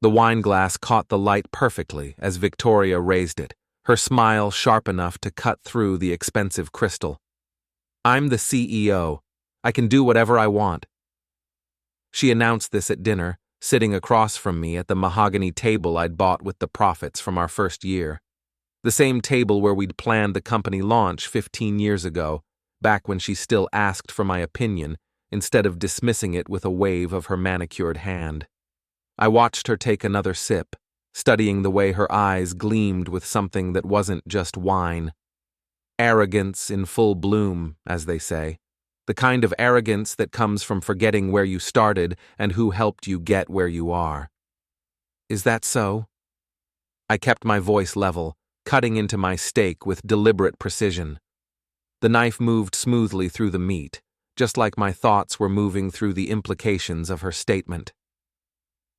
The wine glass caught the light perfectly as Victoria raised it, her smile sharp enough to cut through the expensive crystal. "I'm the CEO. I can do whatever I want." She announced this at dinner, sitting across from me at the mahogany table I'd bought with the profits from our first year. The same table where we'd planned the company launch 15 years ago, back when she still asked for my opinion instead of dismissing it with a wave of her manicured hand. I watched her take another sip, studying the way her eyes gleamed with something that wasn't just wine. Arrogance in full bloom, as they say. The kind of arrogance that comes from forgetting where you started and who helped you get where you are. Is that so? I kept my voice level, cutting into my steak with deliberate precision. The knife moved smoothly through the meat, just like my thoughts were moving through the implications of her statement.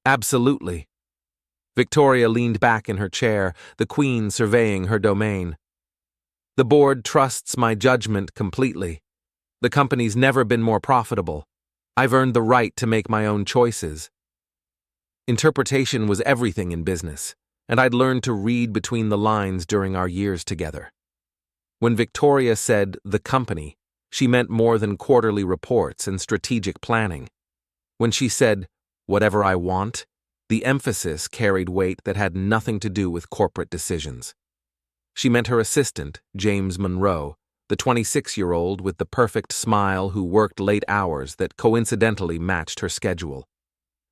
Absolutely. Victoria leaned back in her chair, the queen surveying her domain. The board trusts my judgment completely. The company's never been more profitable. I've earned the right to make my own choices. Interpretation was everything in business, and I'd learned to read between the lines during our years together. When Victoria said the company, she meant more than quarterly reports and strategic planning. When she said, whatever I want, the emphasis carried weight that had nothing to do with corporate decisions. She meant her assistant, James Monroe, the 26-year-old with the perfect smile who worked late hours that coincidentally matched her schedule.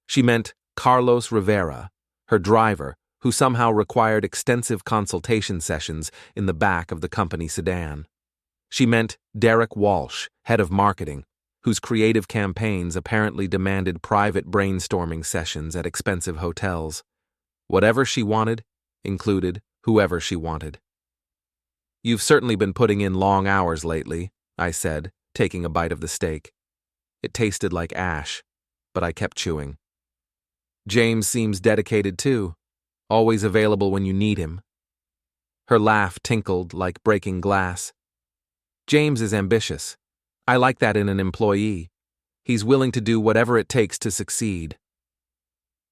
She meant Carlos Rivera, her driver, who somehow required extensive consultation sessions in the back of the company sedan. She meant Derek Walsh, head of marketing, whose creative campaigns apparently demanded private brainstorming sessions at expensive hotels. Whatever she wanted included whoever she wanted. "You've certainly been putting in long hours lately," I said, taking a bite of the steak. It tasted like ash, but I kept chewing. "James seems dedicated too, always available when you need him." Her laugh tinkled like breaking glass. "James is ambitious. I like that in an employee. He's willing to do whatever it takes to succeed."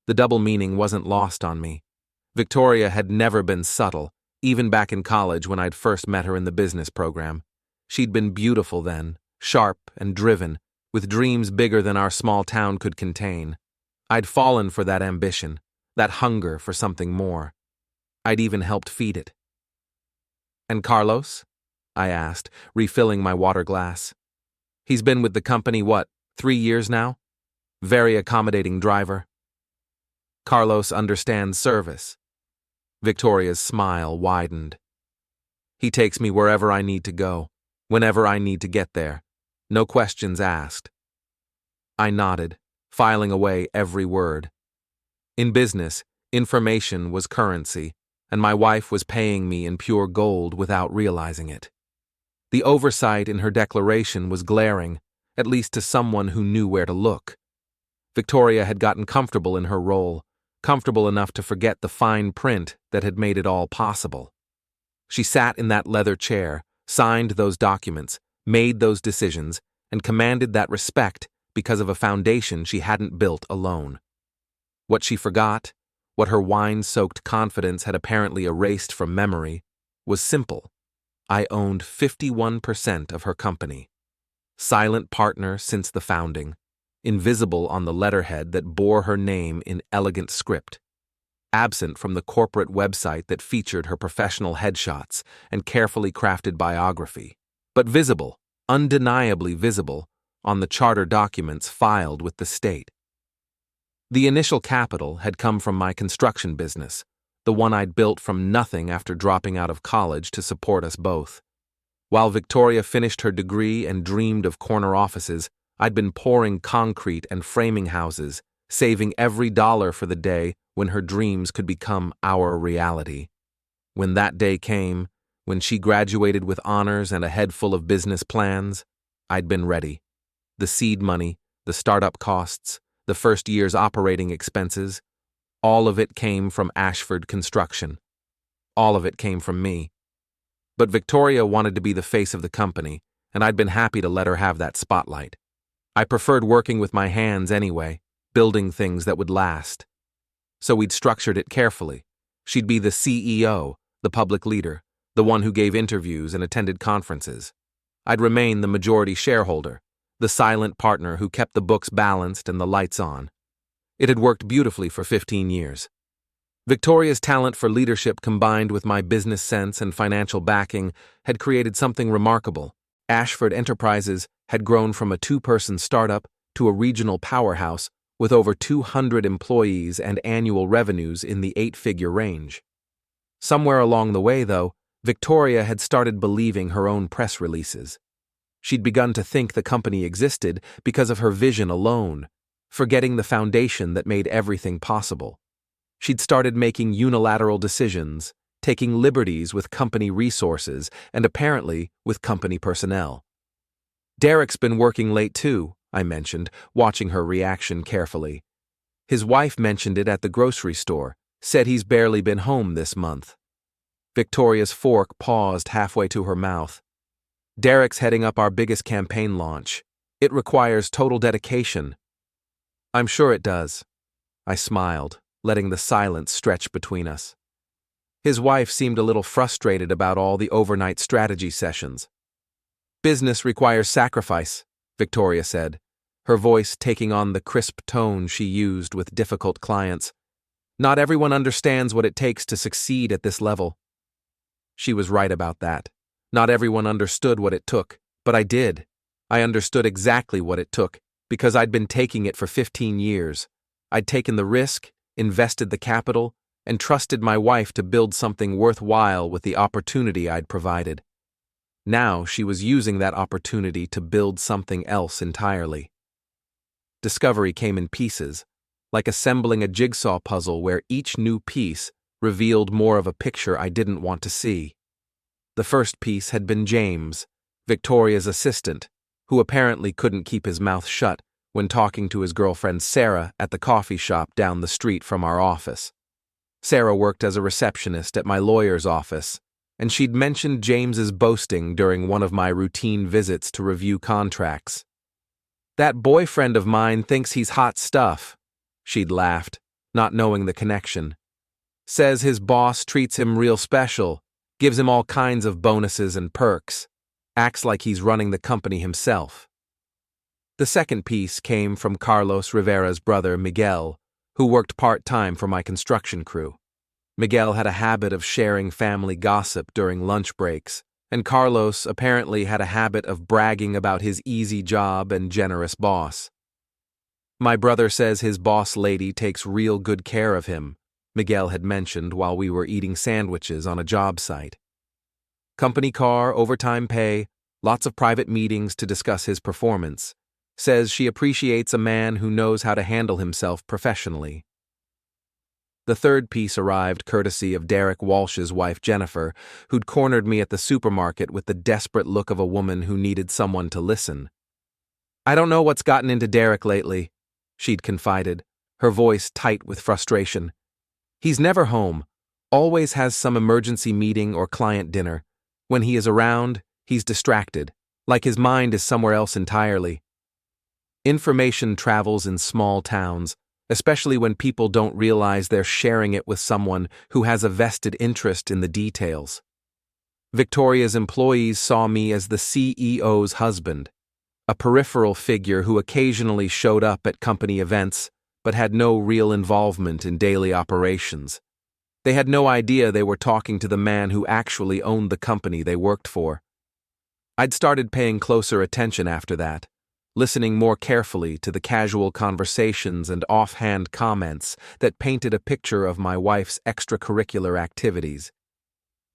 The double meaning wasn't lost on me. Victoria had never been subtle, even back in college when I'd first met her in the business program. She'd been beautiful then, sharp and driven, with dreams bigger than our small town could contain. I'd fallen for that ambition, that hunger for something more. I'd even helped feed it. "And Carlos?" I asked, refilling my water glass. "He's been with the company, 3 years now? Very accommodating driver." "Carlos understands service." Victoria's smile widened. "He takes me wherever I need to go, whenever I need to get there. No questions asked." I nodded, filing away every word. In business, information was currency, and my wife was paying me in pure gold without realizing it. The oversight in her declaration was glaring, at least to someone who knew where to look. Victoria had gotten comfortable in her role, comfortable enough to forget the fine print that had made it all possible. She sat in that leather chair, signed those documents, made those decisions, and commanded that respect because of a foundation she hadn't built alone. What she forgot, what her wine-soaked confidence had apparently erased from memory, was simple. I owned 51% of her company. Silent partner since the founding, invisible on the letterhead that bore her name in elegant script, absent from the corporate website that featured her professional headshots and carefully crafted biography, but visible, undeniably visible, on the charter documents filed with the state. The initial capital had come from my construction business, the one I'd built from nothing after dropping out of college to support us both. While Victoria finished her degree and dreamed of corner offices, I'd been pouring concrete and framing houses, saving every dollar for the day when her dreams could become our reality. When that day came, when she graduated with honors and a head full of business plans, I'd been ready. The seed money, the startup costs, the first year's operating expenses, all of it came from Ashford Construction. All of it came from me. But Victoria wanted to be the face of the company, and I'd been happy to let her have that spotlight. I preferred working with my hands anyway, building things that would last. so we'd structured it carefully. She'd be the CEO, the public leader, the one who gave interviews and attended conferences. I'd remain the majority shareholder, the silent partner who kept the books balanced and the lights on. It had worked beautifully for 15 years. Victoria's talent for leadership combined with my business sense and financial backing had created something remarkable. Ashford Enterprises had grown from a two-person startup to a regional powerhouse with over 200 employees and annual revenues in the 8-figure range. Somewhere along the way, though, Victoria had started believing her own press releases. She'd begun to think the company existed because of her vision alone, forgetting the foundation that made everything possible. She'd started making unilateral decisions, taking liberties with company resources and apparently with company personnel. "Derek's been working late too," I mentioned, watching her reaction carefully. "His wife mentioned it at the grocery store, said he's barely been home this month." Victoria's fork paused halfway to her mouth. "Derek's heading up our biggest campaign launch. It requires total dedication." "I'm sure it does." I smiled, letting the silence stretch between us. His wife seemed a little frustrated about all the overnight strategy sessions. "Business requires sacrifice," Victoria said, her voice taking on the crisp tone she used with difficult clients. "Not everyone understands what it takes to succeed at this level." She was right about that. Not everyone understood what it took, but I did. I understood exactly what it took, because I'd been taking it for 15 years. I'd taken the risk, invested the capital, and trusted my wife to build something worthwhile with the opportunity I'd provided. Now she was using that opportunity to build something else entirely. Discovery came in pieces, like assembling a jigsaw puzzle where each new piece revealed more of a picture I didn't want to see. The first piece had been James, Victoria's assistant, who apparently couldn't keep his mouth shut when talking to his girlfriend Sarah at the coffee shop down the street from our office. Sarah worked as a receptionist at my lawyer's office, and she'd mentioned James's boasting during one of my routine visits to review contracts. "That boyfriend of mine thinks he's hot stuff," she'd laughed, not knowing the connection. "Says his boss treats him real special, gives him all kinds of bonuses and perks, acts like he's running the company himself." The second piece came from Carlos Rivera's brother Miguel, who worked part-time for my construction crew. Miguel had a habit of sharing family gossip during lunch breaks, and Carlos apparently had a habit of bragging about his easy job and generous boss. "My brother says his boss lady takes real good care of him," Miguel had mentioned while we were eating sandwiches on a job site. "Company car, overtime pay, lots of private meetings to discuss his performance. Says she appreciates a man who knows how to handle himself professionally." The third piece arrived courtesy of Derek Walsh's wife Jennifer, who'd cornered me at the supermarket with the desperate look of a woman who needed someone to listen. "I don't know what's gotten into Derek lately," she'd confided, her voice tight with frustration. "He's never home, always has some emergency meeting or client dinner. When he is around, he's distracted, like his mind is somewhere else entirely." Information travels in small towns, especially when people don't realize they're sharing it with someone who has a vested interest in the details. Victoria's employees saw me as the CEO's husband, a peripheral figure who occasionally showed up at company events but had no real involvement in daily operations. They had no idea they were talking to the man who actually owned the company they worked for. I'd started paying closer attention after that, listening more carefully to the casual conversations and offhand comments that painted a picture of my wife's extracurricular activities.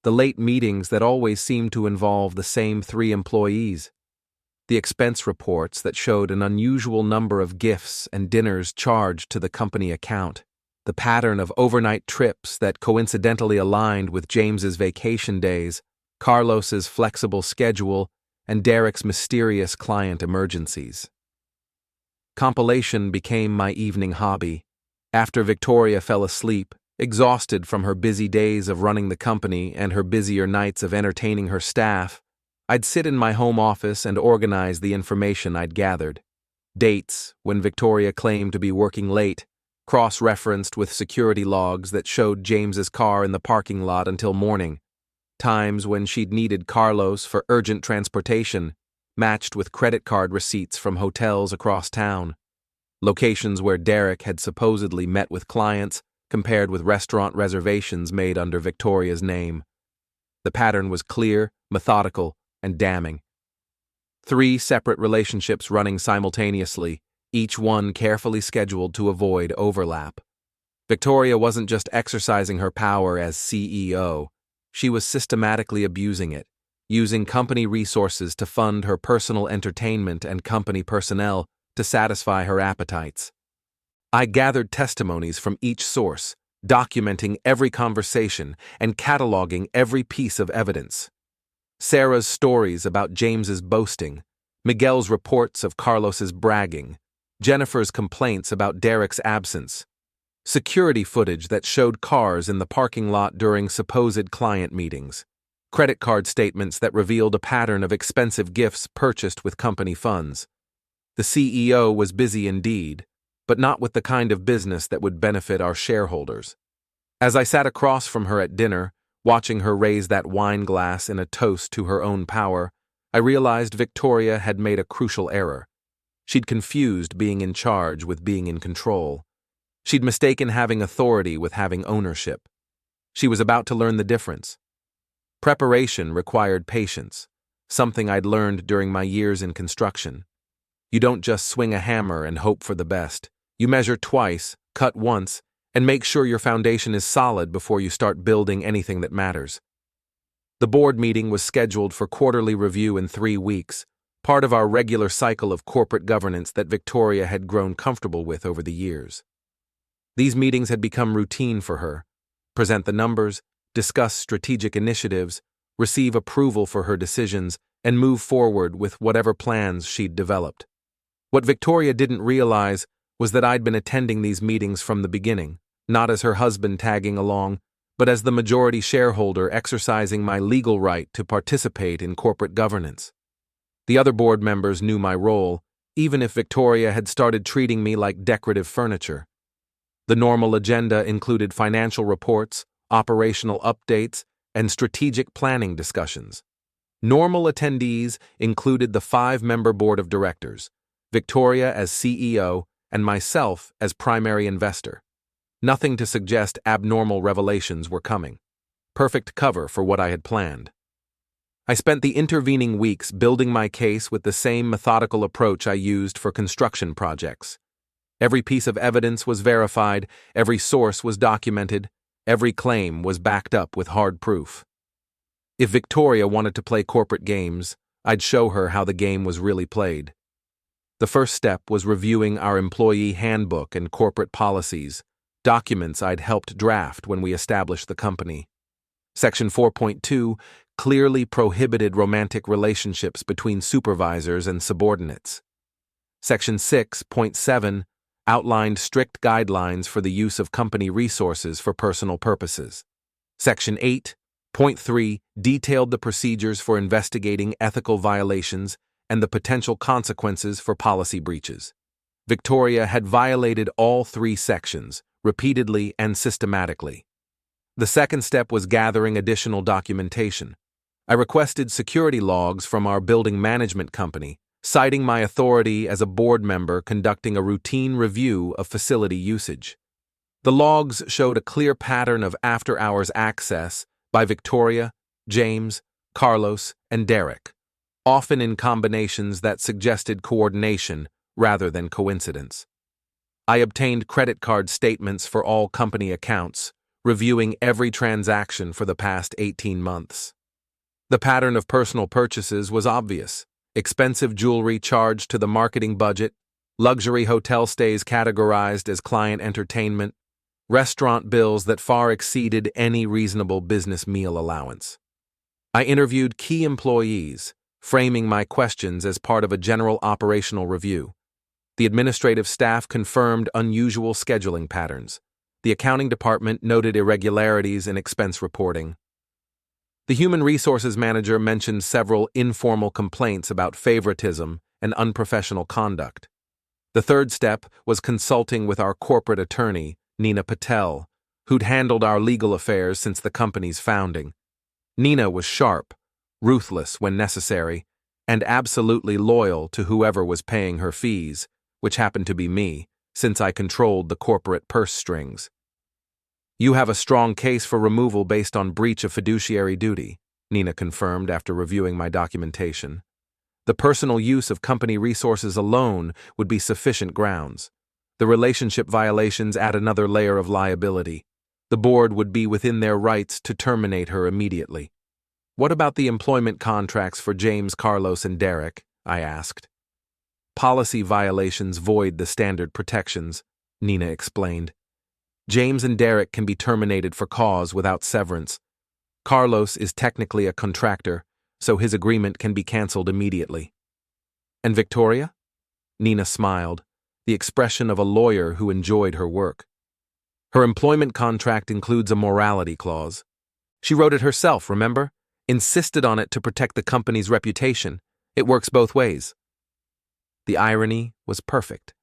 The late meetings that always seemed to involve the same 3 employees. The expense reports that showed an unusual number of gifts and dinners charged to the company account. The pattern of overnight trips that coincidentally aligned with James's vacation days, Carlos's flexible schedule, and Derek's mysterious client emergencies. Compilation became my evening hobby. After Victoria fell asleep, exhausted from her busy days of running the company and her busier nights of entertaining her staff, I'd sit in my home office and organize the information I'd gathered. Dates, when Victoria claimed to be working late, cross-referenced with security logs that showed James's car in the parking lot until morning, times when she'd needed Carlos for urgent transportation, matched with credit card receipts from hotels across town, locations where Derek had supposedly met with clients compared with restaurant reservations made under Victoria's name. The pattern was clear, methodical, and damning. 3 separate relationships running simultaneously, each one carefully scheduled to avoid overlap. Victoria wasn't just exercising her power as CEO, she was systematically abusing it, using company resources to fund her personal entertainment and company personnel to satisfy her appetites. I gathered testimonies from each source, documenting every conversation and cataloging every piece of evidence. Sarah's stories about James's boasting, Miguel's reports of Carlos's bragging, Jennifer's complaints about Derek's absence, security footage that showed cars in the parking lot during supposed client meetings, credit card statements that revealed a pattern of expensive gifts purchased with company funds. The CEO was busy indeed, but not with the kind of business that would benefit our shareholders. As I sat across from her at dinner, watching her raise that wine glass in a toast to her own power, I realized Victoria had made a crucial error. She'd confused being in charge with being in control. She'd mistaken having authority with having ownership. She was about to learn the difference. Preparation required patience, something I'd learned during my years in construction. You don't just swing a hammer and hope for the best. You measure twice, cut once, and make sure your foundation is solid before you start building anything that matters. The board meeting was scheduled for quarterly review in 3 weeks, part of our regular cycle of corporate governance that Victoria had grown comfortable with over the years. These meetings had become routine for her: present the numbers, discuss strategic initiatives, receive approval for her decisions, and move forward with whatever plans she'd developed. What Victoria didn't realize was that I'd been attending these meetings from the beginning, not as her husband tagging along, but as the majority shareholder exercising my legal right to participate in corporate governance. The other board members knew my role, even if Victoria had started treating me like decorative furniture. The normal agenda included financial reports, operational updates, and strategic planning discussions. Normal attendees included the 5-member board of directors, Victoria as CEO, and myself as primary investor. Nothing to suggest abnormal revelations were coming. Perfect cover for what I had planned. I spent the intervening weeks building my case with the same methodical approach I used for construction projects. Every piece of evidence was verified, every source was documented, every claim was backed up with hard proof. If Victoria wanted to play corporate games, I'd show her how the game was really played. The first step was reviewing our employee handbook and corporate policies, documents I'd helped draft when we established the company. Section 4.2 clearly prohibited romantic relationships between supervisors and subordinates. Section 6.7 outlined strict guidelines for the use of company resources for personal purposes. Section 8.3 detailed the procedures for investigating ethical violations and the potential consequences for policy breaches. Victoria had violated all 3 sections, repeatedly and systematically. The second step was gathering additional documentation. I requested security logs from our building management company, citing my authority as a board member conducting a routine review of facility usage. The logs showed a clear pattern of after-hours access by Victoria, James, Carlos, and Derek, often in combinations that suggested coordination rather than coincidence. I obtained credit card statements for all company accounts, reviewing every transaction for the past 18 months. The pattern of personal purchases was obvious: expensive jewelry charged to the marketing budget, luxury hotel stays categorized as client entertainment, restaurant bills that far exceeded any reasonable business meal allowance. I interviewed key employees, framing my questions as part of a general operational review. The administrative staff confirmed unusual scheduling patterns. The accounting department noted irregularities in expense reporting. The human resources manager mentioned several informal complaints about favoritism and unprofessional conduct. The third step was consulting with our corporate attorney, Nina Patel, who'd handled our legal affairs since the company's founding. Nina was sharp, ruthless when necessary, and absolutely loyal to whoever was paying her fees, which happened to be me, since I controlled the corporate purse strings. "You have a strong case for removal based on breach of fiduciary duty," Nina confirmed after reviewing my documentation. "The personal use of company resources alone would be sufficient grounds. The relationship violations add another layer of liability. The board would be within their rights to terminate her immediately." "What about the employment contracts for James, Carlos, and Derek?" I asked. "Policy violations void the standard protections," Nina explained. "James and Derek can be terminated for cause without severance. Carlos is technically a contractor, so his agreement can be cancelled immediately." "And Victoria?" Nina smiled, the expression of a lawyer who enjoyed her work. "Her employment contract includes a morality clause. She wrote it herself, remember? Insisted on it to protect the company's reputation. It works both ways." The irony was perfect.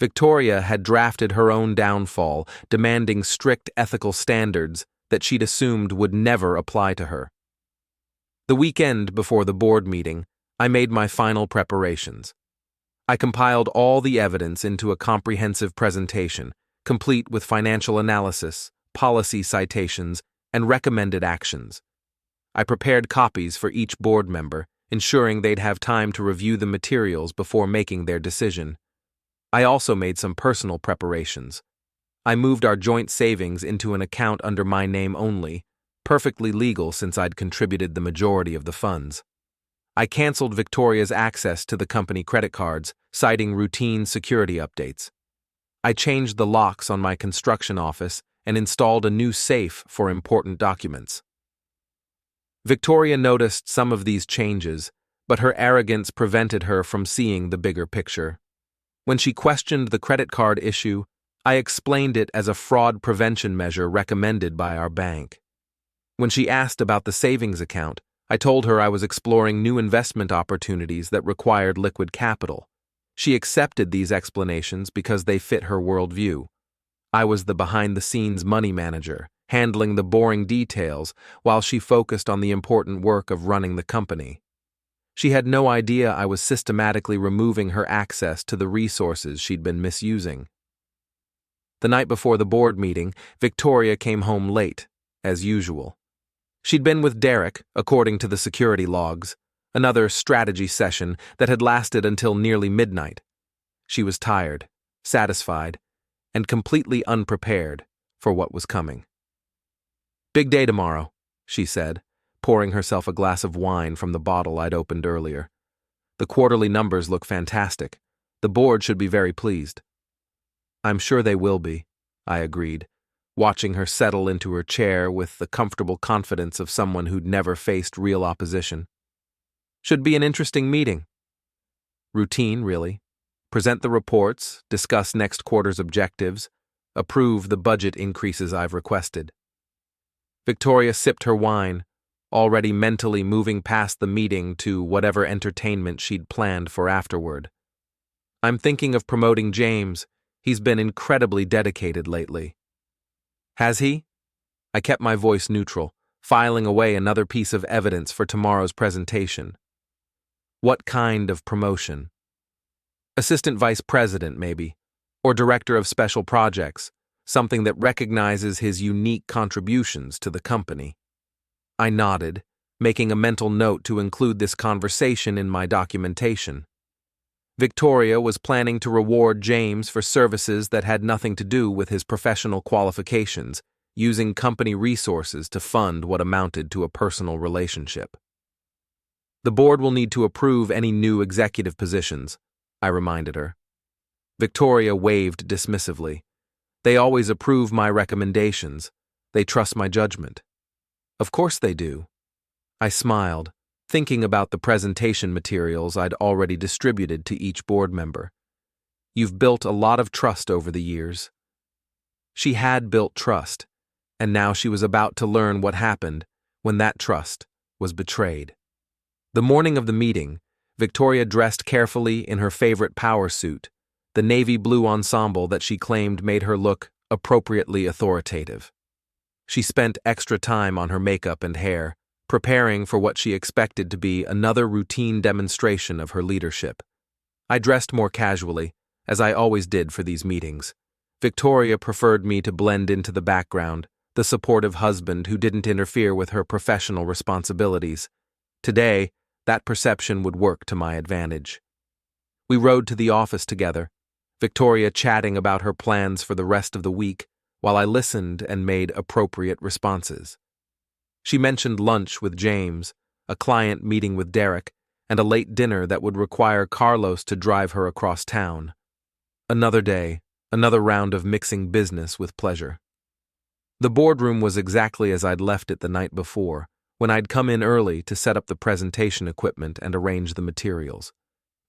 Victoria had drafted her own downfall, demanding strict ethical standards that she'd assumed would never apply to her. The weekend before the board meeting, I made my final preparations. I compiled all the evidence into a comprehensive presentation, complete with financial analysis, policy citations, and recommended actions. I prepared copies for each board member, ensuring they'd have time to review the materials before making their decision. I also made some personal preparations. I moved our joint savings into an account under my name only, perfectly legal since I'd contributed the majority of the funds. I canceled Victoria's access to the company credit cards, citing routine security updates. I changed the locks on my construction office and installed a new safe for important documents. Victoria noticed some of these changes, but her arrogance prevented her from seeing the bigger picture. When she questioned the credit card issue, I explained it as a fraud prevention measure recommended by our bank. When she asked about the savings account, I told her I was exploring new investment opportunities that required liquid capital. She accepted these explanations because they fit her worldview. I was the behind-the-scenes money manager, handling the boring details while she focused on the important work of running the company. She had no idea I was systematically removing her access to the resources she'd been misusing. The night before the board meeting, Victoria came home late, as usual. She'd been with Derek, according to the security logs, another strategy session that had lasted until nearly midnight. She was tired, satisfied, and completely unprepared for what was coming. "Big day tomorrow," she said, pouring herself a glass of wine from the bottle I'd opened earlier. "The quarterly numbers look fantastic. The board should be very pleased." "I'm sure they will be," I agreed, watching her settle into her chair with the comfortable confidence of someone who'd never faced real opposition. "Should be an interesting meeting." "Routine, really. Present the reports, discuss next quarter's objectives, approve the budget increases I've requested." Victoria sipped her wine, already mentally moving past the meeting to whatever entertainment she'd planned for afterward. "I'm thinking of promoting James. He's been incredibly dedicated lately." "Has he?" I kept my voice neutral, filing away another piece of evidence for tomorrow's presentation. "What kind of promotion?" "Assistant vice president, maybe, or director of special projects, something that recognizes his unique contributions to the company." I nodded, making a mental note to include this conversation in my documentation. Victoria was planning to reward James for services that had nothing to do with his professional qualifications, using company resources to fund what amounted to a personal relationship. "The board will need to approve any new executive positions," I reminded her. Victoria waved dismissively. "They always approve my recommendations. They trust my judgment." "Of course they do." I smiled, thinking about the presentation materials I'd already distributed to each board member. "You've built a lot of trust over the years." She had built trust, and now she was about to learn what happened when that trust was betrayed. The morning of the meeting, Victoria dressed carefully in her favorite power suit, the navy blue ensemble that she claimed made her look appropriately authoritative. She spent extra time on her makeup and hair, preparing for what she expected to be another routine demonstration of her leadership. I dressed more casually, as I always did for these meetings. Victoria preferred me to blend into the background, the supportive husband who didn't interfere with her professional responsibilities. Today, that perception would work to my advantage. We rode to the office together, Victoria chatting about her plans for the rest of the week, while I listened and made appropriate responses. She mentioned lunch with James, a client meeting with Derek, and a late dinner that would require Carlos to drive her across town. Another day, another round of mixing business with pleasure. The boardroom was exactly as I'd left it the night before, when I'd come in early to set up the presentation equipment and arrange the materials.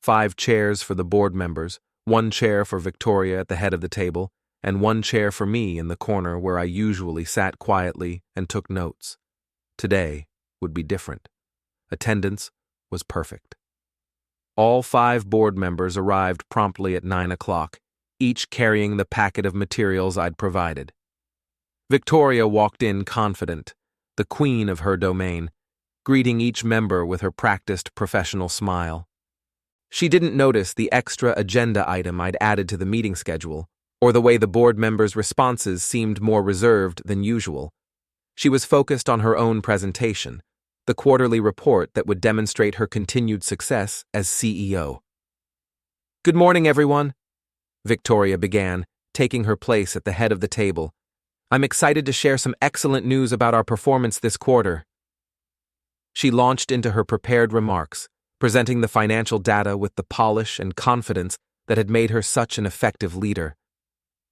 5 chairs for the board members, 1 chair for Victoria at the head of the table, and 1 chair for me in the corner where I usually sat quietly and took notes. Today would be different. Attendance was perfect. All 5 board members arrived promptly at 9 o'clock, each carrying the packet of materials I'd provided. Victoria walked in confident, the queen of her domain, greeting each member with her practiced professional smile. She didn't notice the extra agenda item I'd added to the meeting schedule, or the way the board members' responses seemed more reserved than usual. She was focused on her own presentation, the quarterly report that would demonstrate her continued success as CEO. "Good morning, everyone," Victoria began, taking her place at the head of the table. "I'm excited to share some excellent news about our performance this quarter." She launched into her prepared remarks, presenting the financial data with the polish and confidence that had made her such an effective leader.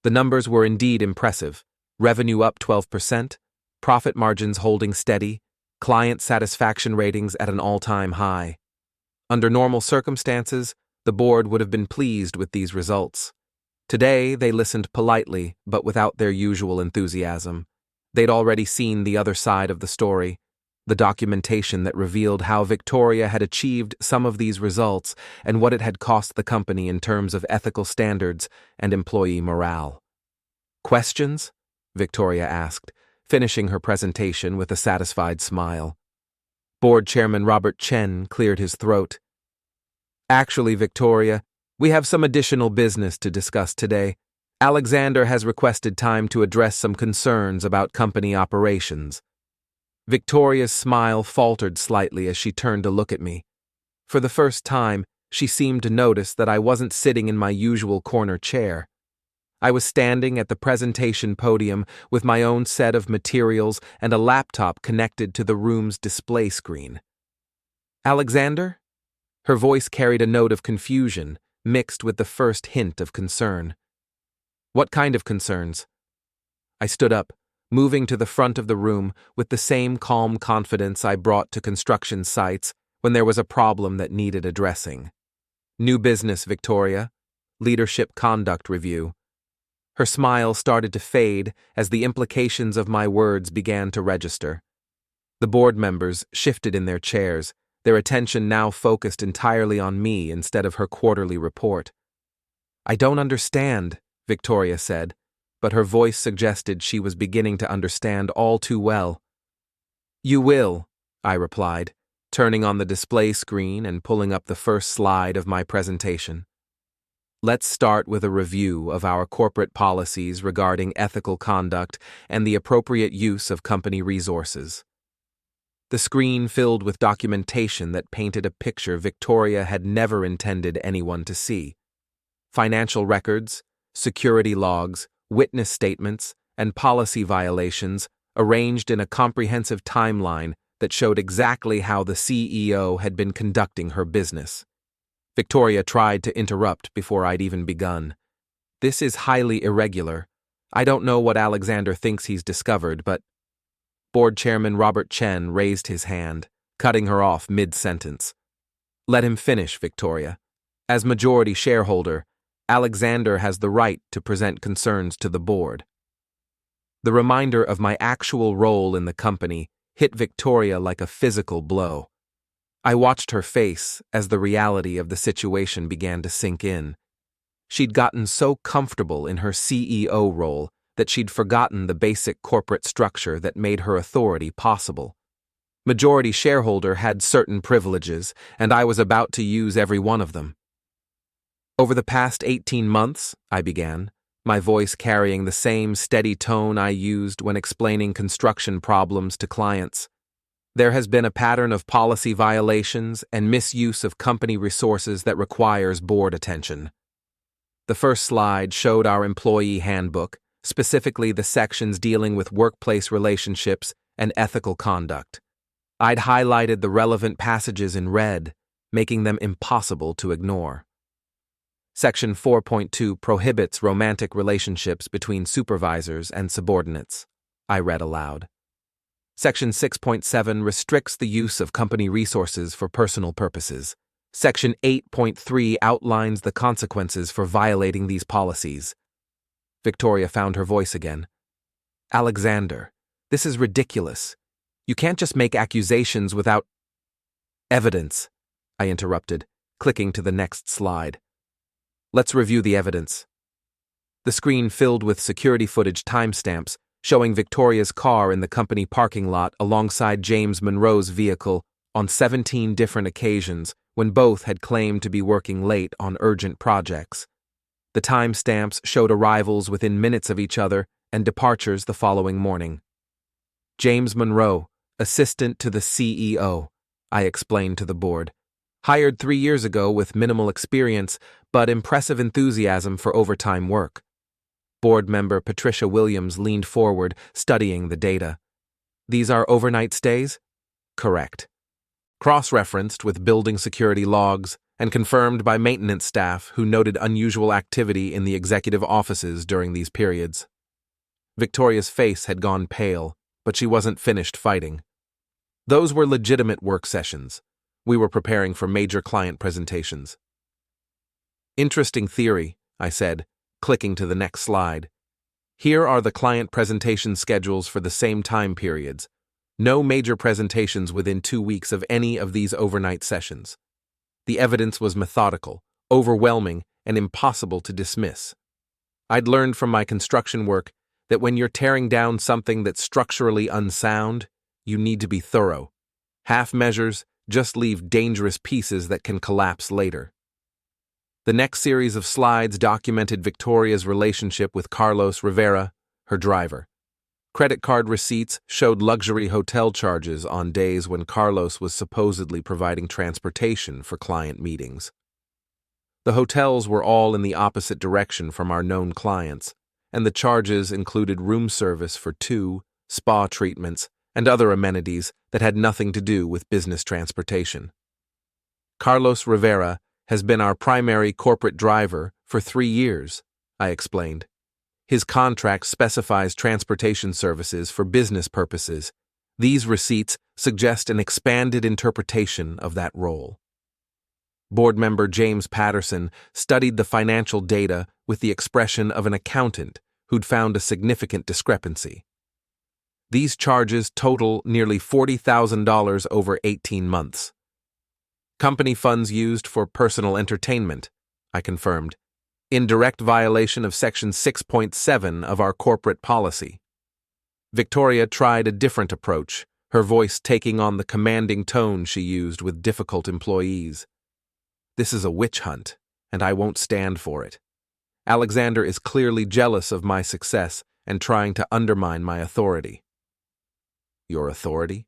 The numbers were indeed impressive: revenue up 12%, profit margins holding steady, client satisfaction ratings at an all-time high. Under normal circumstances, the board would have been pleased with these results. Today, they listened politely, but without their usual enthusiasm. They'd already seen the other side of the story, the documentation that revealed how Victoria had achieved some of these results and what it had cost the company in terms of ethical standards and employee morale. "Questions?" Victoria asked, finishing her presentation with a satisfied smile. Board Chairman Robert Chen cleared his throat. "Actually, Victoria, we have some additional business to discuss today. Alexander has requested time to address some concerns about company operations." Victoria's smile faltered slightly as she turned to look at me. For the first time, she seemed to notice that I wasn't sitting in my usual corner chair. I was standing at the presentation podium with my own set of materials and a laptop connected to the room's display screen. "Alexander?" Her voice carried a note of confusion, mixed with the first hint of concern. "What kind of concerns?" I stood up, moving to the front of the room with the same calm confidence I brought to construction sites when there was a problem that needed addressing. "New business, Victoria. Leadership conduct review." Her smile started to fade as the implications of my words began to register. The board members shifted in their chairs, their attention now focused entirely on me instead of her quarterly report. "I don't understand," Victoria said, but her voice suggested she was beginning to understand all too well. "You will," I replied, turning on the display screen and pulling up the first slide of my presentation. "Let's start with a review of our corporate policies regarding ethical conduct and the appropriate use of company resources." The screen filled with documentation that painted a picture Victoria had never intended anyone to see. Financial records, security logs, witness statements, and policy violations arranged in a comprehensive timeline that showed exactly how the CEO had been conducting her business. Victoria tried to interrupt before I'd even begun. "This is highly irregular. I don't know what Alexander thinks he's discovered, but—" Board Chairman Robert Chen raised his hand, cutting her off mid-sentence. "Let him finish, Victoria. As majority shareholder, Alexander has the right to present concerns to the board." The reminder of my actual role in the company hit Victoria like a physical blow. I watched her face as the reality of the situation began to sink in. She'd gotten so comfortable in her CEO role that she'd forgotten the basic corporate structure that made her authority possible. Majority shareholder had certain privileges, and I was about to use every one of them. Over the past 18 months, I began, my voice carrying the same steady tone I used when explaining construction problems to clients. There has been a pattern of policy violations and misuse of company resources that requires board attention. The first slide showed our employee handbook, specifically the sections dealing with workplace relationships and ethical conduct. I'd highlighted the relevant passages in red, making them impossible to ignore. Section 4.2 prohibits romantic relationships between supervisors and subordinates, I read aloud. Section 6.7 restricts the use of company resources for personal purposes. Section 8.3 outlines the consequences for violating these policies. Victoria found her voice again. Alexander, this is ridiculous. You can't just make accusations without evidence, I interrupted, clicking to the next slide. Let's review the evidence. The screen filled with security footage timestamps showing Victoria's car in the company parking lot alongside James Monroe's vehicle on 17 different occasions when both had claimed to be working late on urgent projects. The timestamps showed arrivals within minutes of each other and departures the following morning. James Monroe, assistant to the CEO, I explained to the board. Hired 3 years ago with minimal experience, but impressive enthusiasm for overtime work. Board member Patricia Williams leaned forward, studying the data. These are overnight stays? Correct. Cross-referenced with building security logs and confirmed by maintenance staff who noted unusual activity in the executive offices during these periods. Victoria's face had gone pale, but she wasn't finished fighting. Those were legitimate work sessions. We were preparing for major client presentations. Interesting theory, I said, clicking to the next slide. Here are the client presentation schedules for the same time periods. No major presentations within 2 weeks of any of these overnight sessions. The evidence was methodical, overwhelming, and impossible to dismiss. I'd learned from my construction work that when you're tearing down something that's structurally unsound, you need to be thorough. Half measures just leave dangerous pieces that can collapse later. The next series of slides documented Victoria's relationship with Carlos Rivera, her driver. Credit card receipts showed luxury hotel charges on days when Carlos was supposedly providing transportation for client meetings. The hotels were all in the opposite direction from our known clients, and the charges included room service for 2, spa treatments, and other amenities that had nothing to do with business transportation. Carlos Rivera has been our primary corporate driver for 3 years, I explained. His contract specifies transportation services for business purposes. These receipts suggest an expanded interpretation of that role. Board member James Patterson studied the financial data with the expression of an accountant who'd found a significant discrepancy. These charges total nearly $40,000 over 18 months. Company funds used for personal entertainment, I confirmed, in direct violation of Section 6.7 of our corporate policy. Victoria tried a different approach, her voice taking on the commanding tone she used with difficult employees. This is a witch hunt, and I won't stand for it. Alexander is clearly jealous of my success and trying to undermine my authority. Your authority?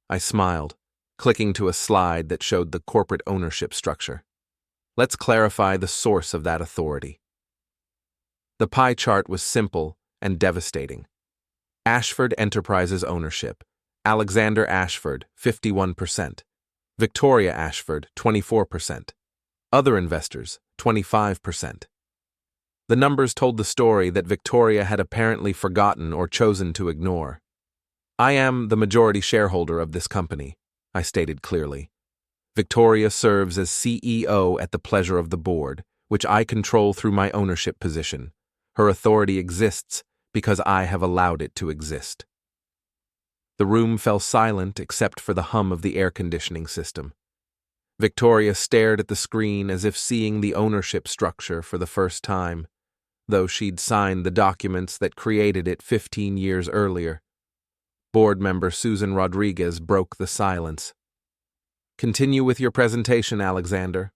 I smiled, clicking to a slide that showed the corporate ownership structure. Let's clarify the source of that authority. The pie chart was simple and devastating. Ashford Enterprises ownership, Alexander Ashford, 51%. Victoria Ashford, 24%. Other investors, 25%. The numbers told the story that Victoria had apparently forgotten or chosen to ignore. I am the majority shareholder of this company, I stated clearly. Victoria serves as CEO at the pleasure of the board, which I control through my ownership position. Her authority exists because I have allowed it to exist. The room fell silent except for the hum of the air conditioning system. Victoria stared at the screen as if seeing the ownership structure for the first time, though she'd signed the documents that created it 15 years earlier. Board member Susan Rodriguez broke the silence. Continue with your presentation, Alexander.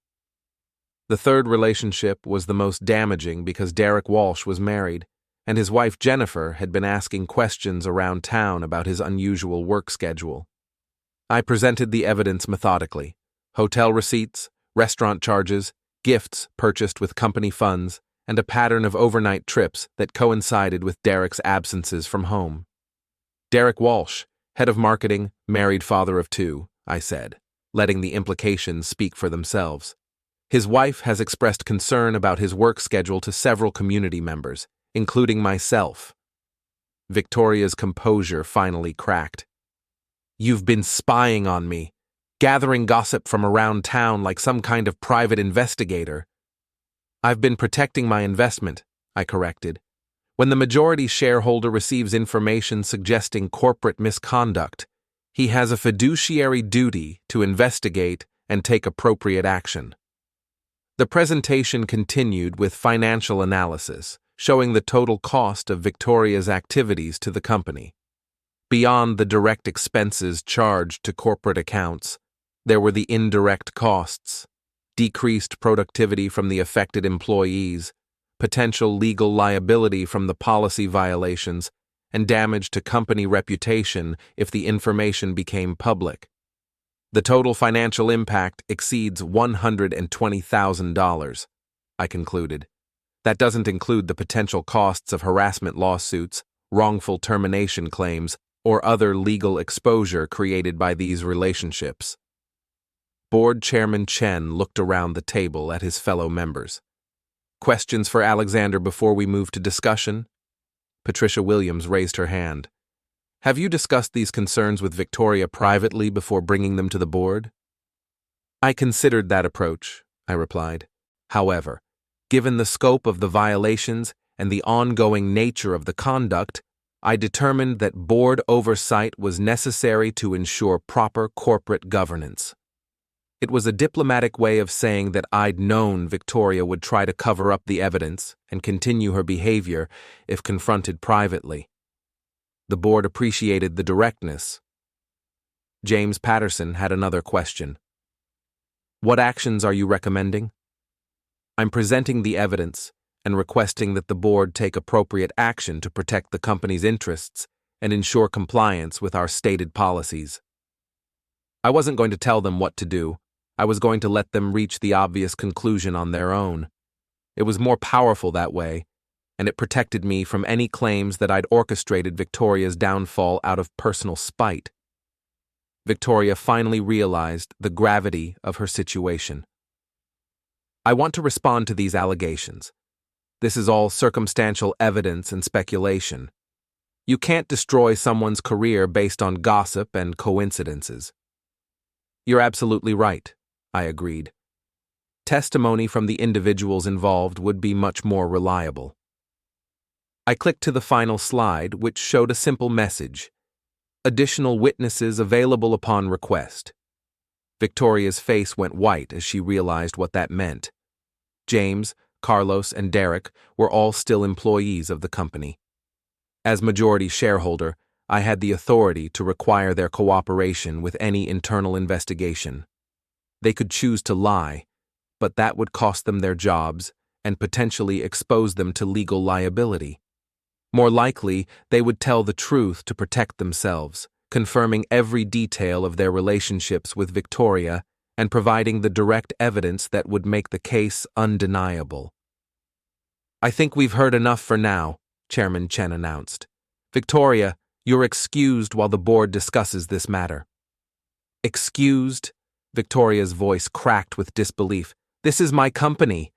The third relationship was the most damaging because Derek Walsh was married, and his wife Jennifer had been asking questions around town about his unusual work schedule. I presented the evidence methodically: hotel receipts, restaurant charges, gifts purchased with company funds, and a pattern of overnight trips that coincided with Derek's absences from home. Derek Walsh, head of marketing, married father of two, I said, letting the implications speak for themselves. His wife has expressed concern about his work schedule to several community members, including myself. Victoria's composure finally cracked. You've been spying on me, gathering gossip from around town like some kind of private investigator. I've been protecting my investment, I corrected. When the majority shareholder receives information suggesting corporate misconduct, he has a fiduciary duty to investigate and take appropriate action. The presentation continued with financial analysis, showing the total cost of Victoria's activities to the company. Beyond the direct expenses charged to corporate accounts, there were the indirect costs: decreased productivity from the affected employees, potential legal liability from the policy violations, and damage to company reputation if the information became public. The total financial impact exceeds $120,000, I concluded. That doesn't include the potential costs of harassment lawsuits, wrongful termination claims, or other legal exposure created by these relationships. Board Chairman Chen looked around the table at his fellow members. Questions for Alexander before we move to discussion? Patricia Williams raised her hand. Have you discussed these concerns with Victoria privately before bringing them to the board? I considered that approach, I replied. However, given the scope of the violations and the ongoing nature of the conduct, I determined that board oversight was necessary to ensure proper corporate governance. It was a diplomatic way of saying that I'd known Victoria would try to cover up the evidence and continue her behavior if confronted privately. The board appreciated the directness. James Patterson had another question. What actions are you recommending? I'm presenting the evidence and requesting that the board take appropriate action to protect the company's interests and ensure compliance with our stated policies. I wasn't going to tell them what to do. I was going to let them reach the obvious conclusion on their own. It was more powerful that way, and it protected me from any claims that I'd orchestrated Victoria's downfall out of personal spite. Victoria finally realized the gravity of her situation. I want to respond to these allegations. This is all circumstantial evidence and speculation. You can't destroy someone's career based on gossip and coincidences. You're absolutely right, I agreed. Testimony from the individuals involved would be much more reliable. I clicked to the final slide, which showed a simple message: additional witnesses available upon request. Victoria's face went white as she realized what that meant. James, Carlos, and Derek were all still employees of the company. As majority shareholder, I had the authority to require their cooperation with any internal investigation. They could choose to lie, but that would cost them their jobs and potentially expose them to legal liability. More likely, they would tell the truth to protect themselves, confirming every detail of their relationships with Victoria and providing the direct evidence that would make the case undeniable. I think we've heard enough for now, Chairman Chen announced. Victoria, you're excused while the board discusses this matter. Excused? Victoria's voice cracked with disbelief. This is my company.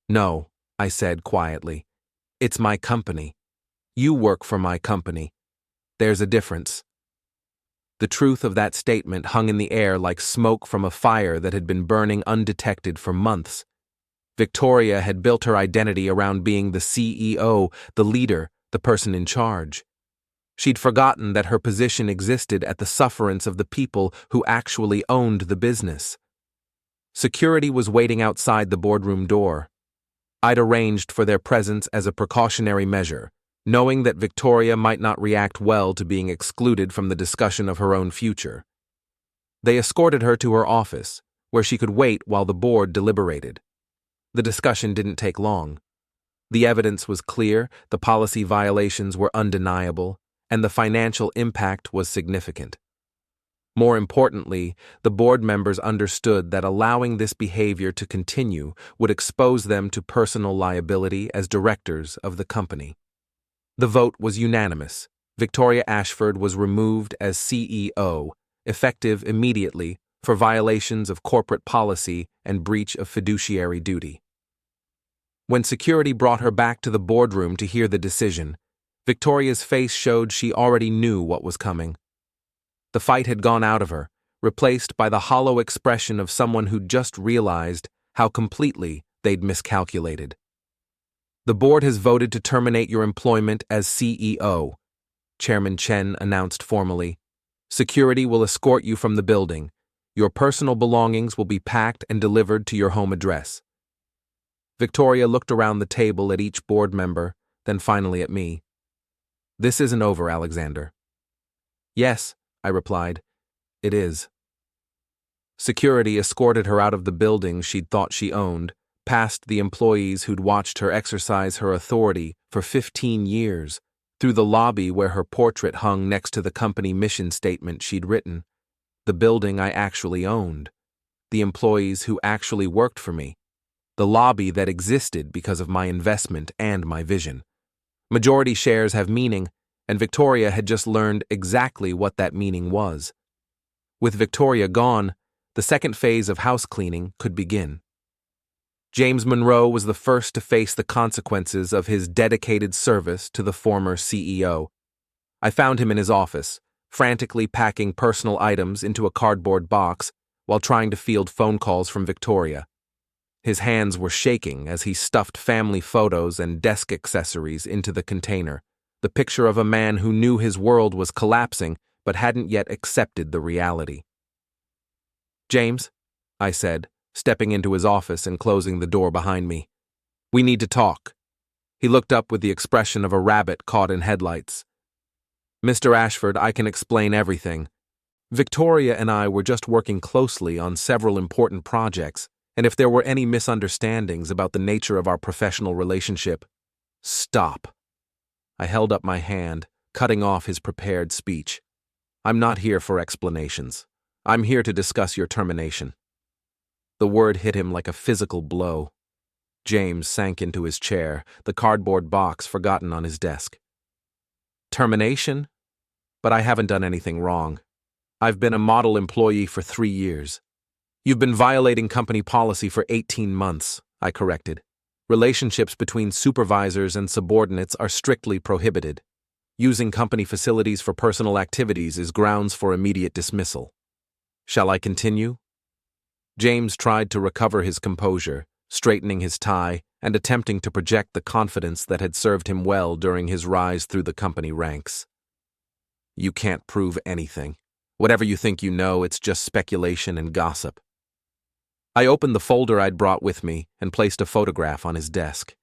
No, I said quietly. It's my company. You work for my company. There's a difference. The truth of that statement hung in the air like smoke from a fire that had been burning undetected for months. Victoria had built her identity around being the CEO, the leader, the person in charge. She'd forgotten that her position existed at the sufferance of the people who actually owned the business. Security was waiting outside the boardroom door. I'd arranged for their presence as a precautionary measure, knowing that Victoria might not react well to being excluded from the discussion of her own future. They escorted her to her office, where she could wait while the board deliberated. The discussion didn't take long. The evidence was clear, the policy violations were undeniable, and the financial impact was significant. More importantly, the board members understood that allowing this behavior to continue would expose them to personal liability as directors of the company. The vote was unanimous. Victoria Ashford was removed as CEO, effective immediately, for violations of corporate policy and breach of fiduciary duty. When security brought her back to the boardroom to hear the decision, Victoria's face showed she already knew what was coming. The fight had gone out of her, replaced by the hollow expression of someone who'd just realized how completely they'd miscalculated. "The board has voted to terminate your employment as CEO," Chairman Chen announced formally. "Security will escort you from the building. Your personal belongings will be packed and delivered to your home address." Victoria looked around the table at each board member, then finally at me. "This isn't over, Alexander." "Yes," I replied, "it is." Security escorted her out of the building she'd thought she owned, past the employees who'd watched her exercise her authority for 15 years, through the lobby where her portrait hung next to the company mission statement she'd written, the building I actually owned, the employees who actually worked for me, the lobby that existed because of my investment and my vision. Majority shares have meaning, and Victoria had just learned exactly what that meaning was. With Victoria gone, the second phase of house cleaning could begin. James Monroe was the first to face the consequences of his dedicated service to the former CEO. I found him in his office, frantically packing personal items into a cardboard box while trying to field phone calls from Victoria. His hands were shaking as he stuffed family photos and desk accessories into the container, the picture of a man who knew his world was collapsing but hadn't yet accepted the reality. "James," I said, stepping into his office and closing the door behind me. "We need to talk." He looked up with the expression of a rabbit caught in headlights. "Mr. Ashford, I can explain everything. Victoria and I were just working closely on several important projects, and if there were any misunderstandings about the nature of our professional relationship—" "Stop." I held up my hand, cutting off his prepared speech. "I'm not here for explanations. I'm here to discuss your termination." The word hit him like a physical blow. James sank into his chair, the cardboard box forgotten on his desk. "Termination? But I haven't done anything wrong. I've been a model employee for 3 years. You've been violating company policy for 18 months, I corrected. Relationships between supervisors and subordinates are strictly prohibited. Using company facilities for personal activities is grounds for immediate dismissal. Shall I continue?" James tried to recover his composure, straightening his tie and attempting to project the confidence that had served him well during his rise through the company ranks. "You can't prove anything. Whatever you think you know, it's just speculation and gossip." I opened the folder I'd brought with me and placed a photograph on his desk.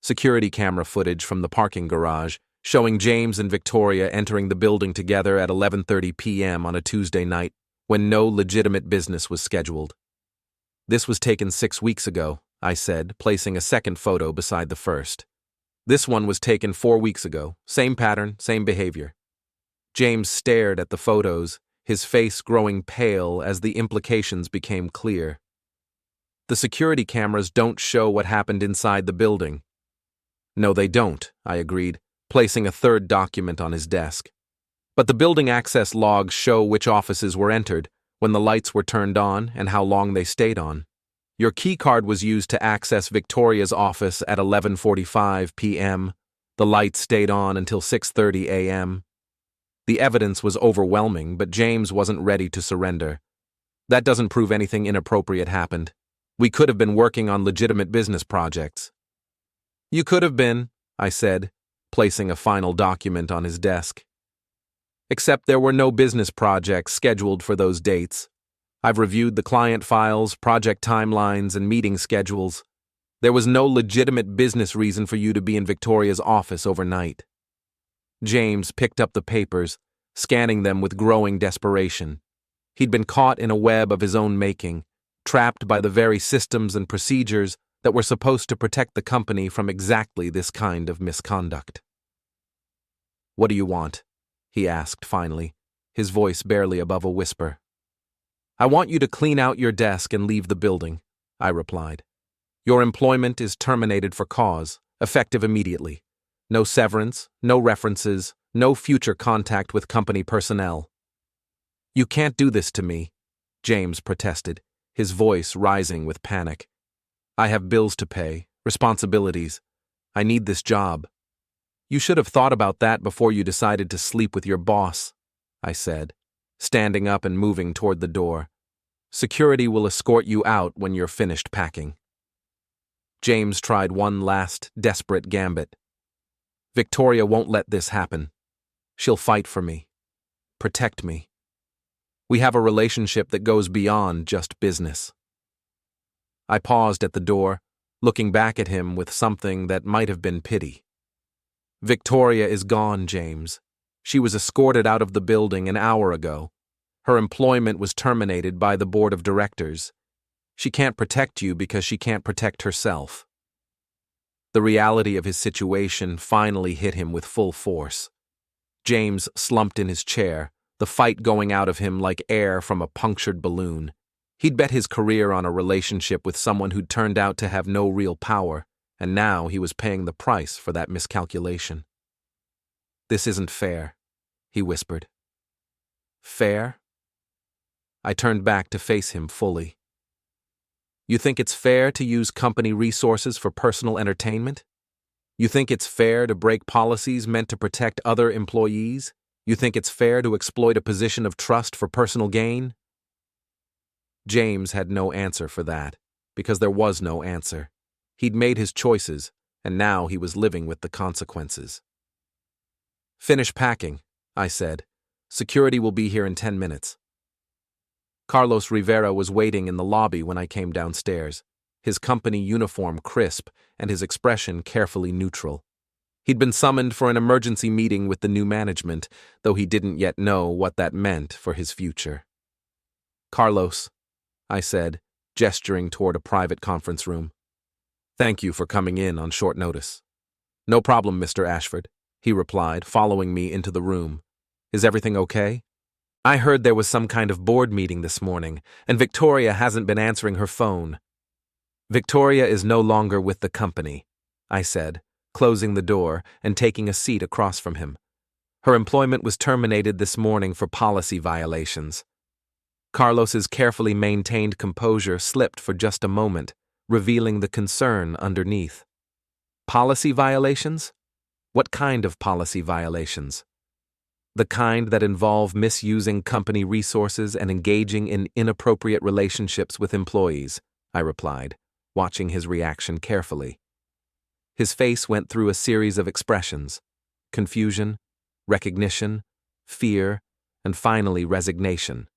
Security camera footage from the parking garage showing James and Victoria entering the building together at 11:30 p.m. on a Tuesday night when no legitimate business was scheduled. "This was taken 6 weeks ago," I said, placing a second photo beside the first. "This one was taken 4 weeks ago. Same pattern, same behavior." James stared at the photos, his face growing pale as the implications became clear. "The security cameras don't show what happened inside the building." "No, they don't," I agreed, placing a third document on his desk. "But the building access logs show which offices were entered, when the lights were turned on, and how long they stayed on. Your key card was used to access Victoria's office at 11:45 p.m. The lights stayed on until 6:30 a.m. The evidence was overwhelming, but James wasn't ready to surrender. "That doesn't prove anything inappropriate happened. We could have been working on legitimate business projects." "You could have been," I said, placing a final document on his desk. "Except there were no business projects scheduled for those dates. I've reviewed the client files, project timelines, and meeting schedules. There was no legitimate business reason for you to be in Victoria's office overnight. James picked up the papers, scanning them with growing desperation. He'd been caught in a web of his own making, trapped by the very systems and procedures that were supposed to protect the company from exactly this kind of misconduct. "What do you want?" he asked finally, his voice barely above a whisper. "I want you to clean out your desk and leave the building," I replied. "Your employment is terminated for cause, effective immediately. No severance, no references, no future contact with company personnel." "You can't do this to me," James protested, his voice rising with panic. "I have bills to pay, responsibilities. I need this job." "You should have thought about that before you decided to sleep with your boss," I said, standing up and moving toward the door. "Security will escort you out when you're finished packing." James tried one last, desperate gambit. "Victoria won't let this happen. She'll fight for me. Protect me. We have a relationship that goes beyond just business." I paused at the door, looking back at him with something that might have been pity. "Victoria is gone, James. She was escorted out of the building an hour ago. Her employment was terminated by the board of directors. She can't protect you because she can't protect herself." The reality of his situation finally hit him with full force. James slumped in his chair, the fight going out of him like air from a punctured balloon. He'd bet his career on a relationship with someone who'd turned out to have no real power, and now he was paying the price for that miscalculation. "This isn't fair," he whispered. "Fair?" I turned back to face him fully. "You think it's fair to use company resources for personal entertainment? You think it's fair to break policies meant to protect other employees? You think it's fair to exploit a position of trust for personal gain?" James had no answer for that, because there was no answer. He'd made his choices, and now he was living with the consequences. "Finish packing," I said. "Security will be here in 10 minutes. Carlos Rivera was waiting in the lobby when I came downstairs, his company uniform crisp and his expression carefully neutral. He'd been summoned for an emergency meeting with the new management, though he didn't yet know what that meant for his future. "Carlos," I said, gesturing toward a private conference room. "Thank you for coming in on short notice." "No problem, Mr. Ashford," he replied, following me into the room. "Is everything okay? I heard there was some kind of board meeting this morning, and Victoria hasn't been answering her phone." "Victoria is no longer with the company," I said, closing the door and taking a seat across from him. "Her employment was terminated this morning for policy violations." Carlos's carefully maintained composure slipped for just a moment, revealing the concern underneath. "Policy violations? What kind of policy violations?" "The kind that involve misusing company resources and engaging in inappropriate relationships with employees," I replied, watching his reaction carefully. His face went through a series of expressions: confusion, recognition, fear, and finally resignation.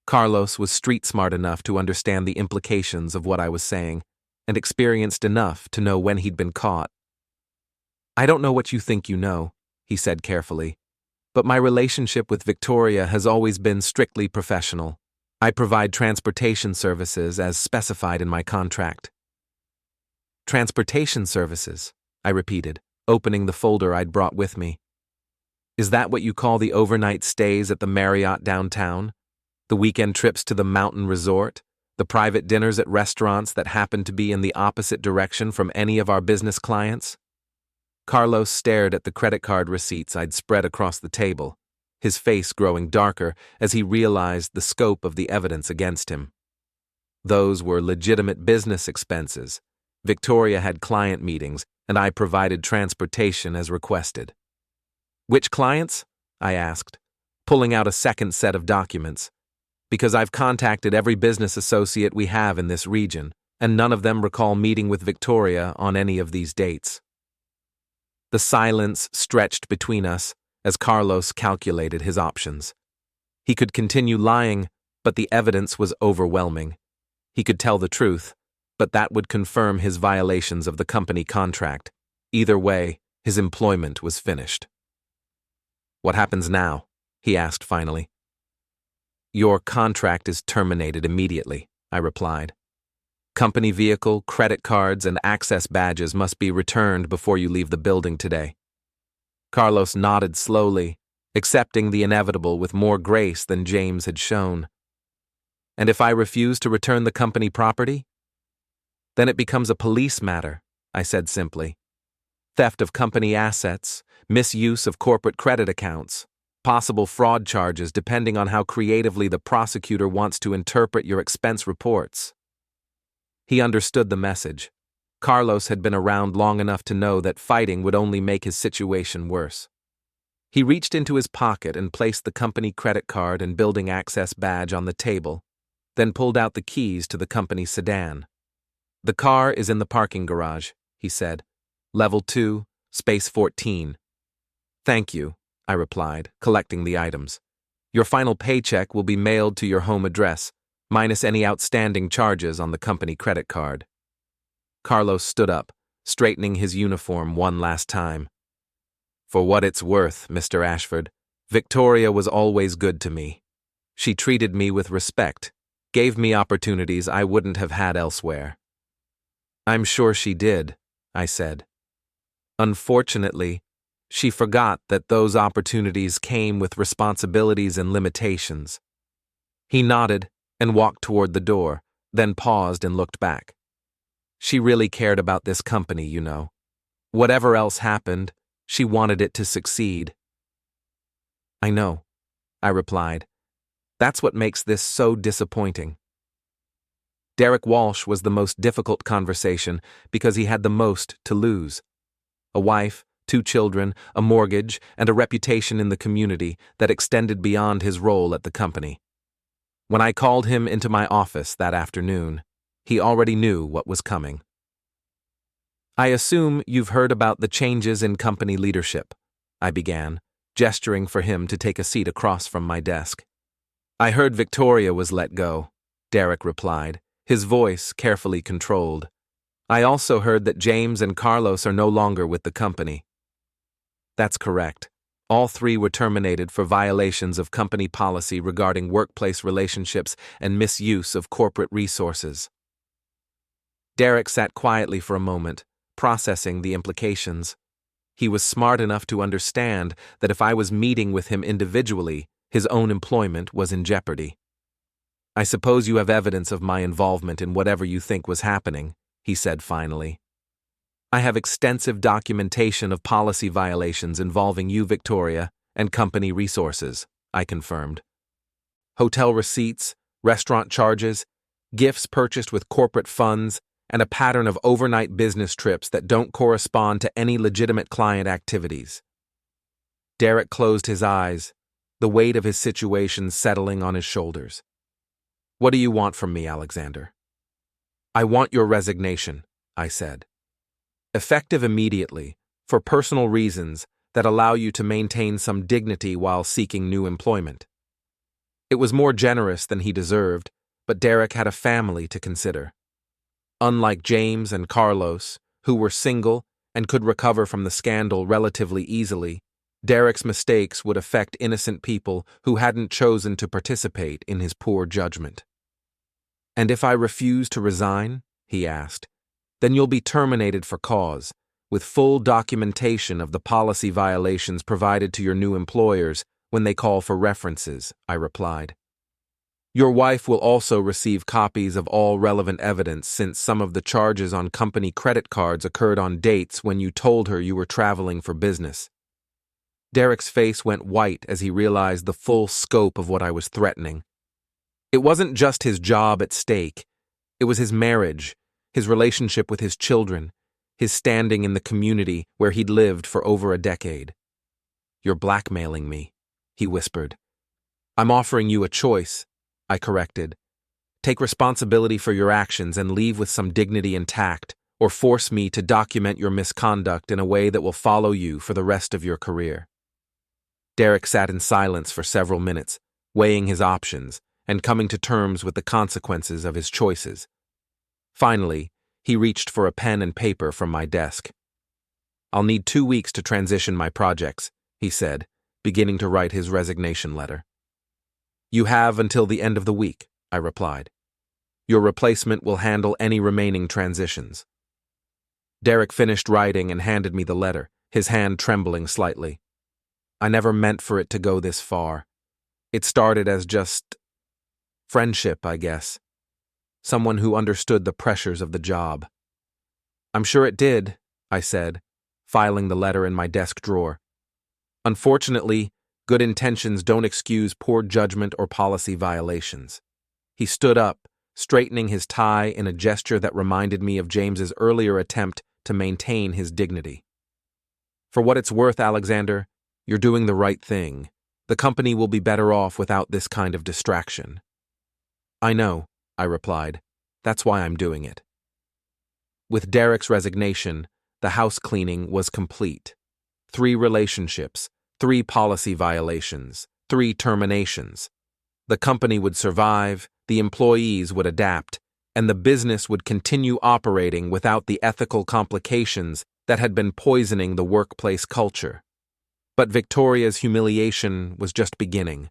Carlos was street smart enough to understand the implications of what I was saying, and experienced enough to know when he'd been caught. "I don't know what you think you know," he said carefully, "but my relationship with Victoria has always been strictly professional. I provide transportation services as specified in my contract." "Transportation services," I repeated, opening the folder I'd brought with me. "Is that what you call the overnight stays at the Marriott downtown? The weekend trips to the mountain resort? The private dinners at restaurants that happen to be in the opposite direction from any of our business clients?" Carlos stared at the credit card receipts I'd spread across the table, his face growing darker as he realized the scope of the evidence against him. Those were legitimate business expenses. Victoria had client meetings, and I provided transportation as requested. "Which clients?" I asked, pulling out a second set of documents. "Because I've contacted every business associate we have in this region, and none of them recall meeting with Victoria on any of these dates." The silence stretched between us as Carlos calculated his options. He could continue lying, but the evidence was overwhelming. He could tell the truth, but that would confirm his violations of the company contract. Either way, his employment was finished. "What happens now?" he asked finally. "Your contract is terminated immediately," I replied. "Company vehicle, credit cards, and access badges must be returned before you leave the building today." Carlos nodded slowly, accepting the inevitable with more grace than James had shown. "And if I refuse to return the company property?" "Then it becomes a police matter," I said simply. "Theft of company assets, misuse of corporate credit accounts, possible fraud charges depending on how creatively the prosecutor wants to interpret your expense reports." He understood the message. Carlos had been around long enough to know that fighting would only make his situation worse. He reached into his pocket and placed the company credit card and building access badge on the table, then pulled out the keys to the company sedan. "The car is in the parking garage," he said. "Level 2, space 14. "Thank you," I replied, collecting the items. "Your final paycheck will be mailed to your home address, minus any outstanding charges on the company credit card." Carlos stood up, straightening his uniform one last time. "For what it's worth, Mr. Ashford, Victoria was always good to me. She treated me with respect, gave me opportunities I wouldn't have had elsewhere." "I'm sure she did," I said. "Unfortunately, she forgot that those opportunities came with responsibilities and limitations." He nodded and walked toward the door, then paused and looked back. "She really cared about this company, you know. Whatever else happened, she wanted it to succeed." "I know," I replied. "That's what makes this so disappointing." Derek Walsh was the most difficult conversation because he had the most to lose. A wife, 2 children, a mortgage, and a reputation in the community that extended beyond his role at the company. When I called him into my office that afternoon, he already knew what was coming. "I assume you've heard about the changes in company leadership," I began, gesturing for him to take a seat across from my desk. "I heard Victoria was let go," Derek replied, his voice carefully controlled. "I also heard that James and Carlos are no longer with the company." "That's correct. All 3 were terminated for violations of company policy regarding workplace relationships and misuse of corporate resources." Derek sat quietly for a moment, processing the implications. He was smart enough to understand that if I was meeting with him individually, his own employment was in jeopardy. "I suppose you have evidence of my involvement in whatever you think was happening," he said finally. "I have extensive documentation of policy violations involving you, Victoria, and company resources," I confirmed. "Hotel receipts, restaurant charges, gifts purchased with corporate funds, and a pattern of overnight business trips that don't correspond to any legitimate client activities." Derek closed his eyes, the weight of his situation settling on his shoulders. "What do you want from me, Alexander?" "I want your resignation," I said. "Effective immediately, for personal reasons that allow you to maintain some dignity while seeking new employment." It was more generous than he deserved, but Derek had a family to consider. Unlike James and Carlos, who were single and could recover from the scandal relatively easily, Derek's mistakes would affect innocent people who hadn't chosen to participate in his poor judgment. "And if I refuse to resign," he asked, "then you'll be terminated for cause, with full documentation of the policy violations provided to your new employers when they call for references," I replied. "Your wife will also receive copies of all relevant evidence since some of the charges on company credit cards occurred on dates when you told her you were traveling for business." Derek's face went white as he realized the full scope of what I was threatening. It wasn't just his job at stake. It was his marriage, his relationship with his children, his standing in the community where he'd lived for over a decade. "You're blackmailing me," he whispered. "I'm offering you a choice," I corrected. "Take responsibility for your actions and leave with some dignity intact, or force me to document your misconduct in a way that will follow you for the rest of your career." Derek sat in silence for several minutes, weighing his options, and coming to terms with the consequences of his choices. Finally, he reached for a pen and paper from my desk. "I'll need 2 weeks to transition my projects," he said, beginning to write his resignation letter. "You have until the end of the week," I replied. "Your replacement will handle any remaining transitions." Derek finished writing and handed me the letter, his hand trembling slightly. I never meant for it to go this far. It started as just friendship, I guess. Someone who understood the pressures of the job. "I'm sure it did," I said, filing the letter in my desk drawer. "Unfortunately, good intentions don't excuse poor judgment or policy violations." He stood up, straightening his tie in a gesture that reminded me of James's earlier attempt to maintain his dignity. "For what it's worth, Alexander, you're doing the right thing. The company will be better off without this kind of distraction." "I know," I replied. "That's why I'm doing it." With Derek's resignation, the house cleaning was complete. 3 relationships, 3 policy violations, 3 terminations. The company would survive, the employees would adapt, and the business would continue operating without the ethical complications that had been poisoning the workplace culture. But Victoria's humiliation was just beginning.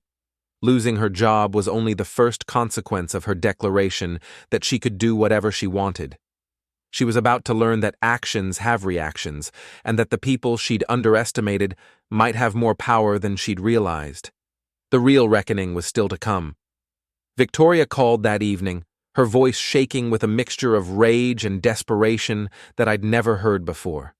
Losing her job was only the first consequence of her declaration that she could do whatever she wanted. She was about to learn that actions have reactions, and that the people she'd underestimated might have more power than she'd realized. The real reckoning was still to come. Victoria called that evening, her voice shaking with a mixture of rage and desperation that I'd never heard before.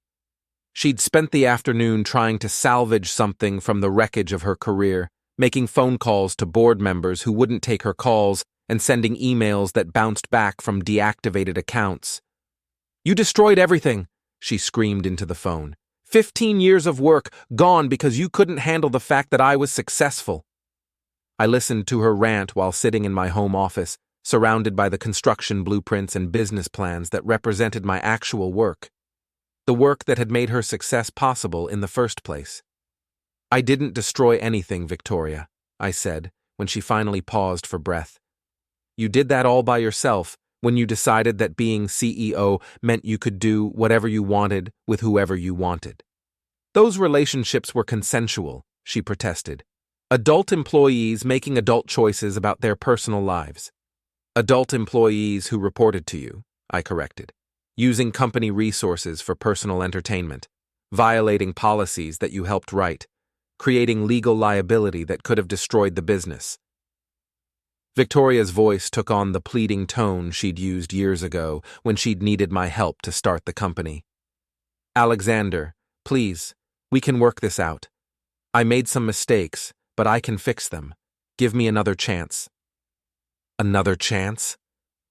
She'd spent the afternoon trying to salvage something from the wreckage of her career, making phone calls to board members who wouldn't take her calls and sending emails that bounced back from deactivated accounts. "You destroyed everything," she screamed into the phone. 15 years of work gone because you couldn't handle the fact that I was successful." I listened to her rant while sitting in my home office, surrounded by the construction blueprints and business plans that represented my actual work. The work that had made her success possible in the first place. "I didn't destroy anything, Victoria," I said, when she finally paused for breath. "You did that all by yourself when you decided that being CEO meant you could do whatever you wanted with whoever you wanted." "Those relationships were consensual," she protested. "Adult employees making adult choices about their personal lives." "Adult employees who reported to you," I corrected. "Using company resources for personal entertainment, violating policies that you helped write, creating legal liability that could have destroyed the business." Victoria's voice took on the pleading tone she'd used years ago when she'd needed my help to start the company. "Alexander, please, we can work this out. I made some mistakes, but I can fix them. Give me another chance." "Another chance?"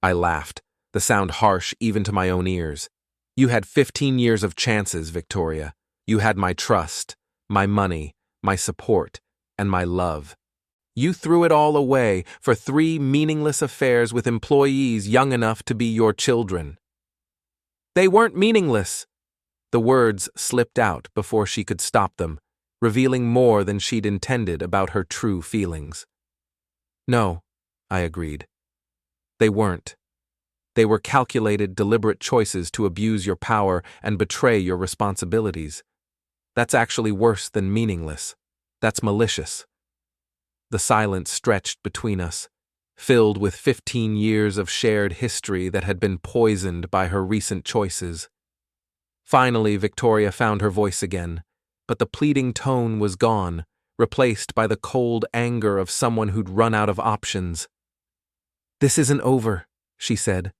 I laughed, the sound harsh even to my own ears. "You had 15 years of chances, Victoria. You had my trust, my money, my support, and my love. You threw it all away for 3 meaningless affairs with employees young enough to be your children." "They weren't meaningless." The words slipped out before she could stop them, revealing more than she'd intended about her true feelings. "No," I agreed. "They weren't. They were calculated, deliberate choices to abuse your power and betray your responsibilities. That's actually worse than meaningless. That's malicious." The silence stretched between us, filled with 15 years of shared history that had been poisoned by her recent choices. Finally, Victoria found her voice again, but the pleading tone was gone, replaced by the cold anger of someone who'd run out of options. "This isn't over," she said.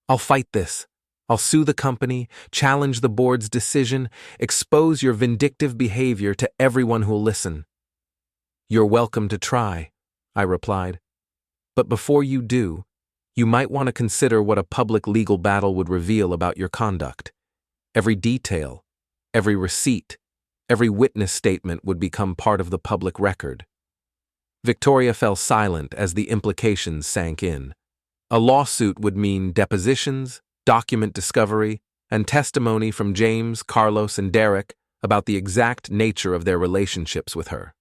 "I'll fight this. I'll sue the company, challenge the board's decision, expose your vindictive behavior to everyone who'll listen." "You're welcome to try," I replied. "But before you do, you might want to consider what a public legal battle would reveal about your conduct. Every detail, every receipt, every witness statement would become part of the public record." Victoria fell silent as the implications sank in. A lawsuit would mean depositions, document discovery, and testimony from James, Carlos, and Derek about the exact nature of their relationships with her.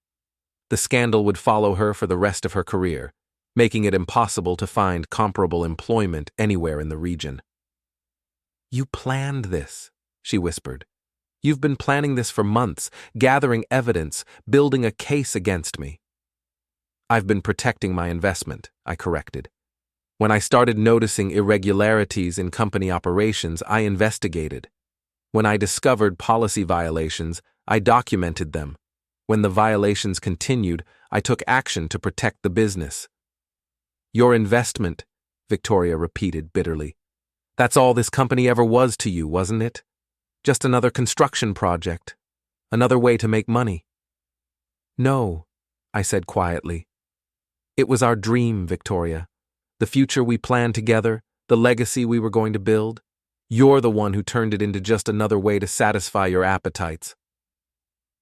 The scandal would follow her for the rest of her career, making it impossible to find comparable employment anywhere in the region. "You planned this," she whispered. "You've been planning this for months, gathering evidence, building a case against me." "I've been protecting my investment," I corrected. "When I started noticing irregularities in company operations, I investigated. When I discovered policy violations, I documented them. When the violations continued, I took action to protect the business." "Your investment," Victoria repeated bitterly. "That's all this company ever was to you, wasn't it? Just another construction project. Another way to make money." "No," I said quietly. "It was our dream, Victoria. The future we planned together, the legacy we were going to build. You're the one who turned it into just another way to satisfy your appetites."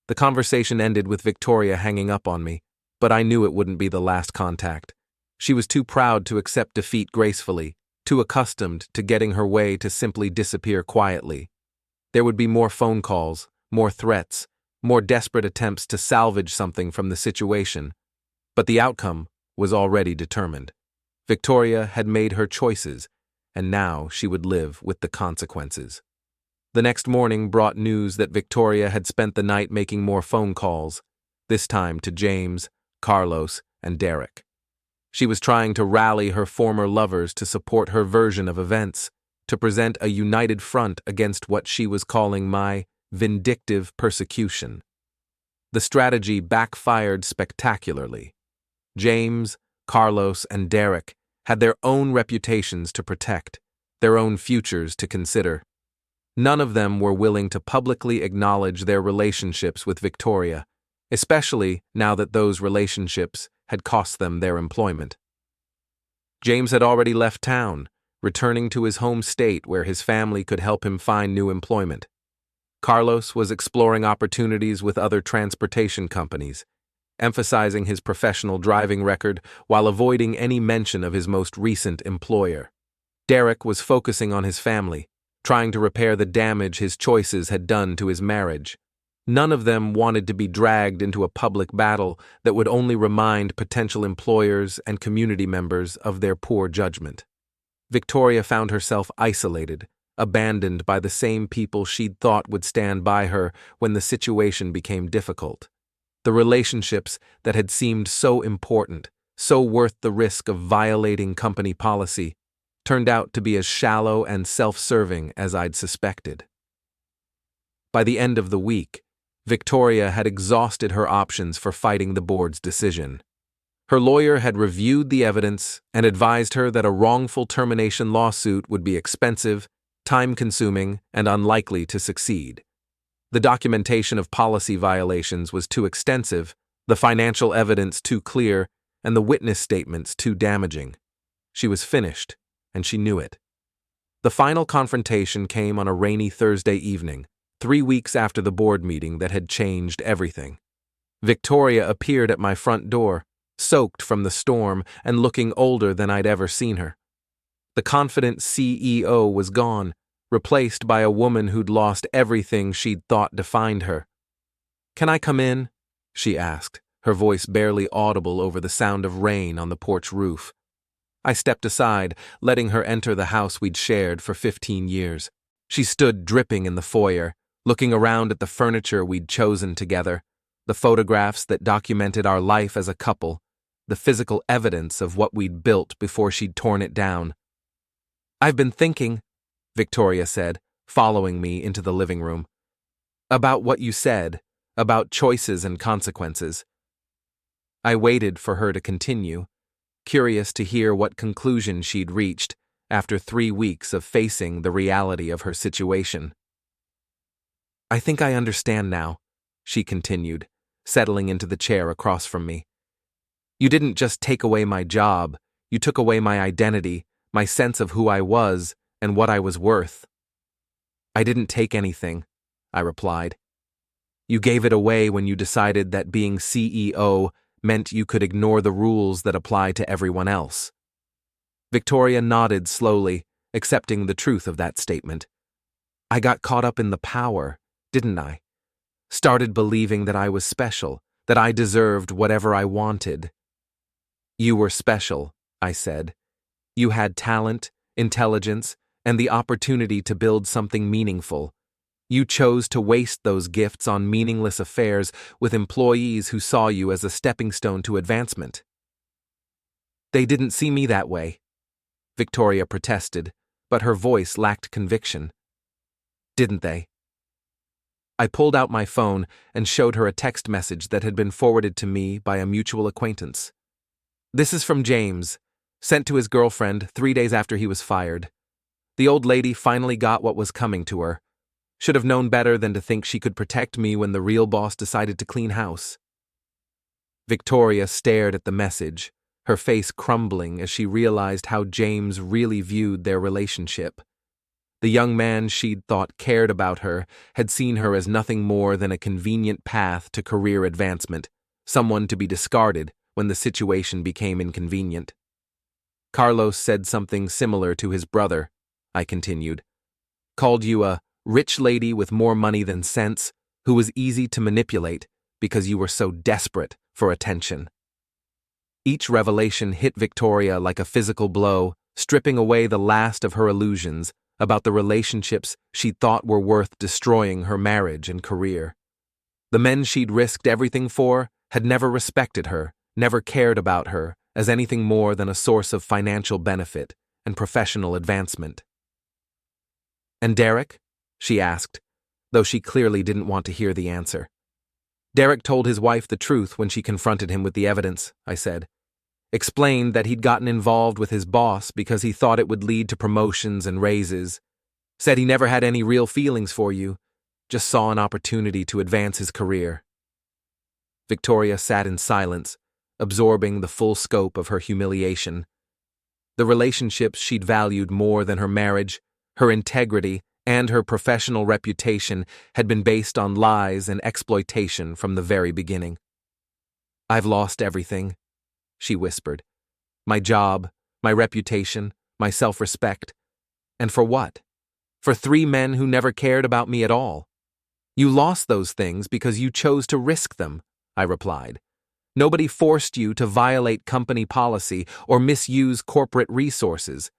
The conversation ended with Victoria hanging up on me, but I knew it wouldn't be the last contact. She was too proud to accept defeat gracefully, too accustomed to getting her way to simply disappear quietly. There would be more phone calls, more threats, more desperate attempts to salvage something from the situation. But the outcome was already determined. Victoria had made her choices, and now she would live with the consequences. The next morning brought news that Victoria had spent the night making more phone calls, this time to James, Carlos, and Derek. She was trying to rally her former lovers to support her version of events, to present a united front against what she was calling my vindictive persecution. The strategy backfired spectacularly. James, Carlos, and Derek had their own reputations to protect, their own futures to consider. None of them were willing to publicly acknowledge their relationships with Victoria, especially now that those relationships had cost them their employment. James had already left town, returning to his home state where his family could help him find new employment. Carlos was exploring opportunities with other transportation companies, emphasizing his professional driving record while avoiding any mention of his most recent employer. Derek was focusing on his family, trying to repair the damage his choices had done to his marriage. None of them wanted to be dragged into a public battle that would only remind potential employers and community members of their poor judgment. Victoria found herself isolated, abandoned by the same people she'd thought would stand by her when the situation became difficult. The relationships that had seemed so important, so worth the risk of violating company policy, turned out to be as shallow and self-serving as I'd suspected. By the end of the week, Victoria had exhausted her options for fighting the board's decision. Her lawyer had reviewed the evidence and advised her that a wrongful termination lawsuit would be expensive, time-consuming, and unlikely to succeed. The documentation of policy violations was too extensive, the financial evidence too clear, and the witness statements too damaging. She was finished, and she knew it. The final confrontation came on a rainy Thursday evening, 3 weeks after the board meeting that had changed everything. Victoria appeared at my front door, soaked from the storm and looking older than I'd ever seen her. The confident CEO was gone, replaced by a woman who'd lost everything she'd thought defined her. "Can I come in?" she asked, her voice barely audible over the sound of rain on the porch roof. I stepped aside, letting her enter the house we'd shared for 15 years. She stood dripping in the foyer, looking around at the furniture we'd chosen together, the photographs that documented our life as a couple, the physical evidence of what we'd built before she'd torn it down. "I've been thinking," Victoria said, following me into the living room, "about what you said, about choices and consequences." I waited for her to continue, curious to hear what conclusion she'd reached after 3 weeks of facing the reality of her situation. "I think I understand now," she continued, settling into the chair across from me. "You didn't just take away my job, you took away my identity, my sense of who I was and what I was worth." "I didn't take anything," I replied. "You gave it away when you decided that being CEO meant you could ignore the rules that apply to everyone else." Victoria nodded slowly, accepting the truth of that statement. "I got caught up in the power, didn't I? Started believing that I was special, that I deserved whatever I wanted." You were special, I said. You had talent, intelligence, and the opportunity to build something meaningful. You chose to waste those gifts on meaningless affairs with employees who saw you as a stepping stone to advancement. They didn't see me that way, Victoria protested, but her voice lacked conviction. Didn't they? I pulled out my phone and showed her a text message that had been forwarded to me by a mutual acquaintance. This is from James, sent to his girlfriend 3 days after he was fired. The old lady finally got what was coming to her. Should have known better than to think she could protect me when the real boss decided to clean house. Victoria stared at the message, her face crumbling as she realized how James really viewed their relationship. The young man she'd thought cared about her had seen her as nothing more than a convenient path to career advancement, someone to be discarded when the situation became inconvenient. Carlos said something similar to his brother, I continued. Called you a rich lady with more money than sense, who was easy to manipulate because you were so desperate for attention. Each revelation hit Victoria like a physical blow, stripping away the last of her illusions about the relationships she thought were worth destroying her marriage and career. The men she'd risked everything for had never respected her, never cared about her as anything more than a source of financial benefit and professional advancement. And Derek? She asked, though she clearly didn't want to hear the answer. Derek told his wife the truth when she confronted him with the evidence, I said. Explained that he'd gotten involved with his boss because he thought it would lead to promotions and raises. Said he never had any real feelings for you, just saw an opportunity to advance his career. Victoria sat in silence, absorbing the full scope of her humiliation. The relationships she'd valued more than her marriage, her integrity, and her professional reputation had been based on lies and exploitation from the very beginning. I've lost everything, she whispered. My job, my reputation, my self-respect. And for what? For 3 men who never cared about me at all. You lost those things because you chose to risk them, I replied. Nobody forced you to violate company policy or misuse corporate resources.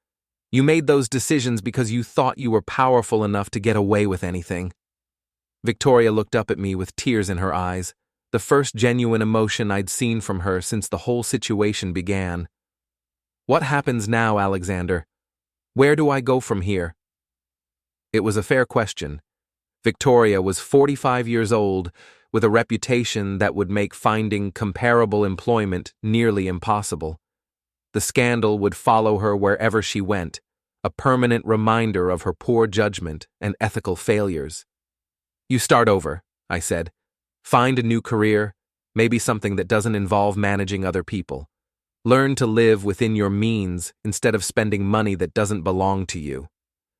You made those decisions because you thought you were powerful enough to get away with anything. Victoria looked up at me with tears in her eyes, the first genuine emotion I'd seen from her since the whole situation began. What happens now, Alexander? Where do I go from here? It was a fair question. Victoria was 45 years old, with a reputation that would make finding comparable employment nearly impossible. The scandal would follow her wherever she went, a permanent reminder of her poor judgment and ethical failures. You start over, I said. Find a new career, maybe something that doesn't involve managing other people. Learn to live within your means instead of spending money that doesn't belong to you.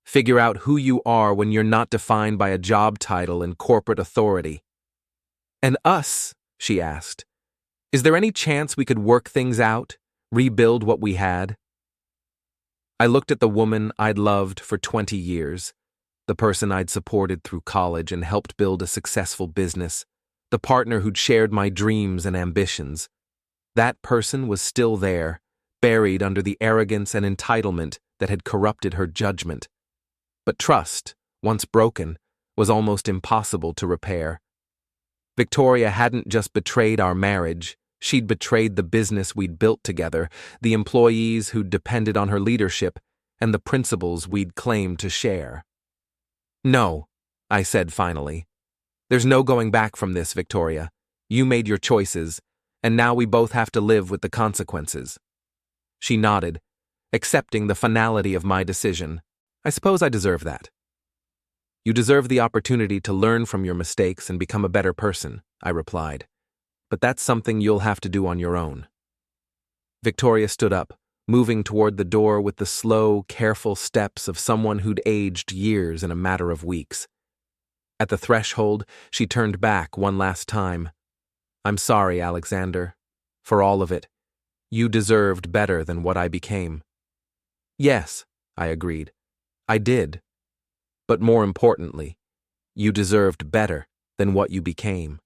Figure out who you are when you're not defined by a job title and corporate authority. And us, she asked. Is there any chance we could work things out, rebuild what we had? I looked at the woman I'd loved for 20 years, the person I'd supported through college and helped build a successful business, the partner who'd shared my dreams and ambitions. That person was still there, buried under the arrogance and entitlement that had corrupted her judgment. But trust, once broken, was almost impossible to repair. Victoria hadn't just betrayed our marriage, she'd betrayed the business we'd built together, the employees who'd depended on her leadership, and the principles we'd claimed to share. No, I said finally. There's no going back from this, Victoria. You made your choices, and now we both have to live with the consequences. She nodded, accepting the finality of my decision. I suppose I deserve that. You deserve the opportunity to learn from your mistakes and become a better person, I replied. But that's something you'll have to do on your own. Victoria stood up, moving toward the door with the slow, careful steps of someone who'd aged years in a matter of weeks. At the threshold, she turned back one last time. I'm sorry, Alexander, for all of it. You deserved better than what I became. Yes, I agreed. I did. But more importantly, you deserved better than what you became.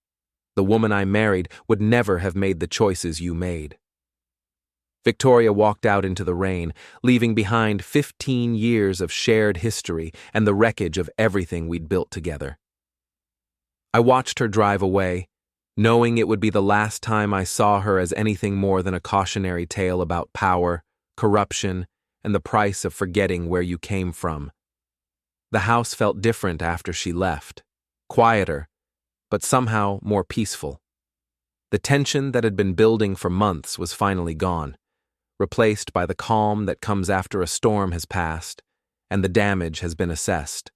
The woman I married would never have made the choices you made. Victoria walked out into the rain, leaving behind 15 years of shared history and the wreckage of everything we'd built together. I watched her drive away, knowing it would be the last time I saw her as anything more than a cautionary tale about power, corruption, and the price of forgetting where you came from. The house felt different after she left, quieter, but somehow more peaceful. The tension that had been building for months was finally gone, replaced by the calm that comes after a storm has passed and the damage has been assessed.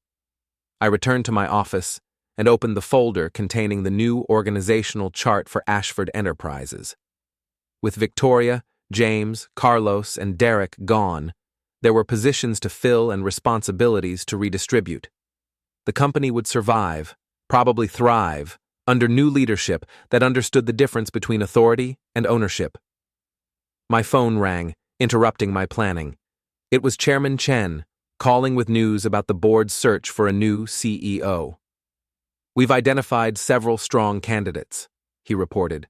I returned to my office and opened the folder containing the new organizational chart for Ashford Enterprises. With Victoria, James, Carlos, and Derek gone, there were positions to fill and responsibilities to redistribute. The company would survive, probably thrive, under new leadership that understood the difference between authority and ownership. My phone rang, interrupting my planning. It was Chairman Chen, calling with news about the board's search for a new CEO. "We've identified several strong candidates," he reported.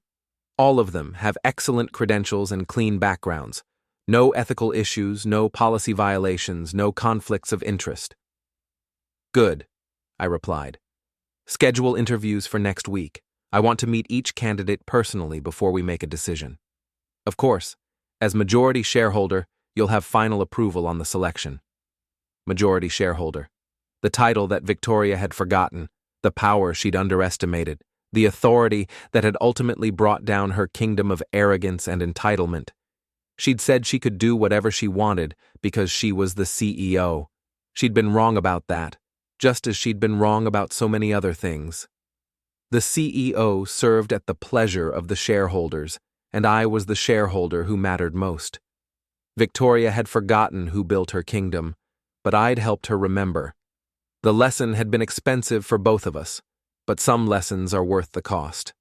"All of them have excellent credentials and clean backgrounds. No ethical issues, no policy violations, no conflicts of interest." "Good," I replied. "Schedule interviews for next week. I want to meet each candidate personally before we make a decision. Of course, as majority shareholder, you'll have final approval on the selection." Majority shareholder. The title that Victoria had forgotten, the power she'd underestimated, the authority that had ultimately brought down her kingdom of arrogance and entitlement. She'd said she could do whatever she wanted because she was the CEO. She'd been wrong about that, just as she'd been wrong about so many other things. The CEO served at the pleasure of the shareholders, and I was the shareholder who mattered most. Victoria had forgotten who built her kingdom, but I'd helped her remember. The lesson had been expensive for both of us, but some lessons are worth the cost.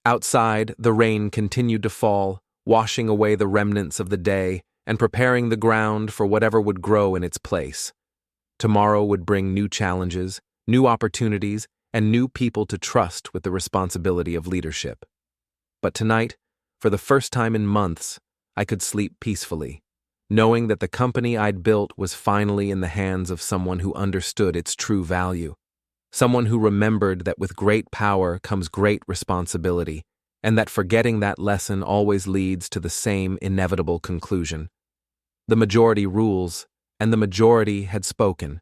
Outside, the rain continued to fall, washing away the remnants of the day and preparing the ground for whatever would grow in its place. Tomorrow would bring new challenges, new opportunities, and new people to trust with the responsibility of leadership. But tonight, for the first time in months, I could sleep peacefully, knowing that the company I'd built was finally in the hands of someone who understood its true value, someone who remembered that with great power comes great responsibility, and that forgetting that lesson always leads to the same inevitable conclusion. The majority rules, and the majority had spoken.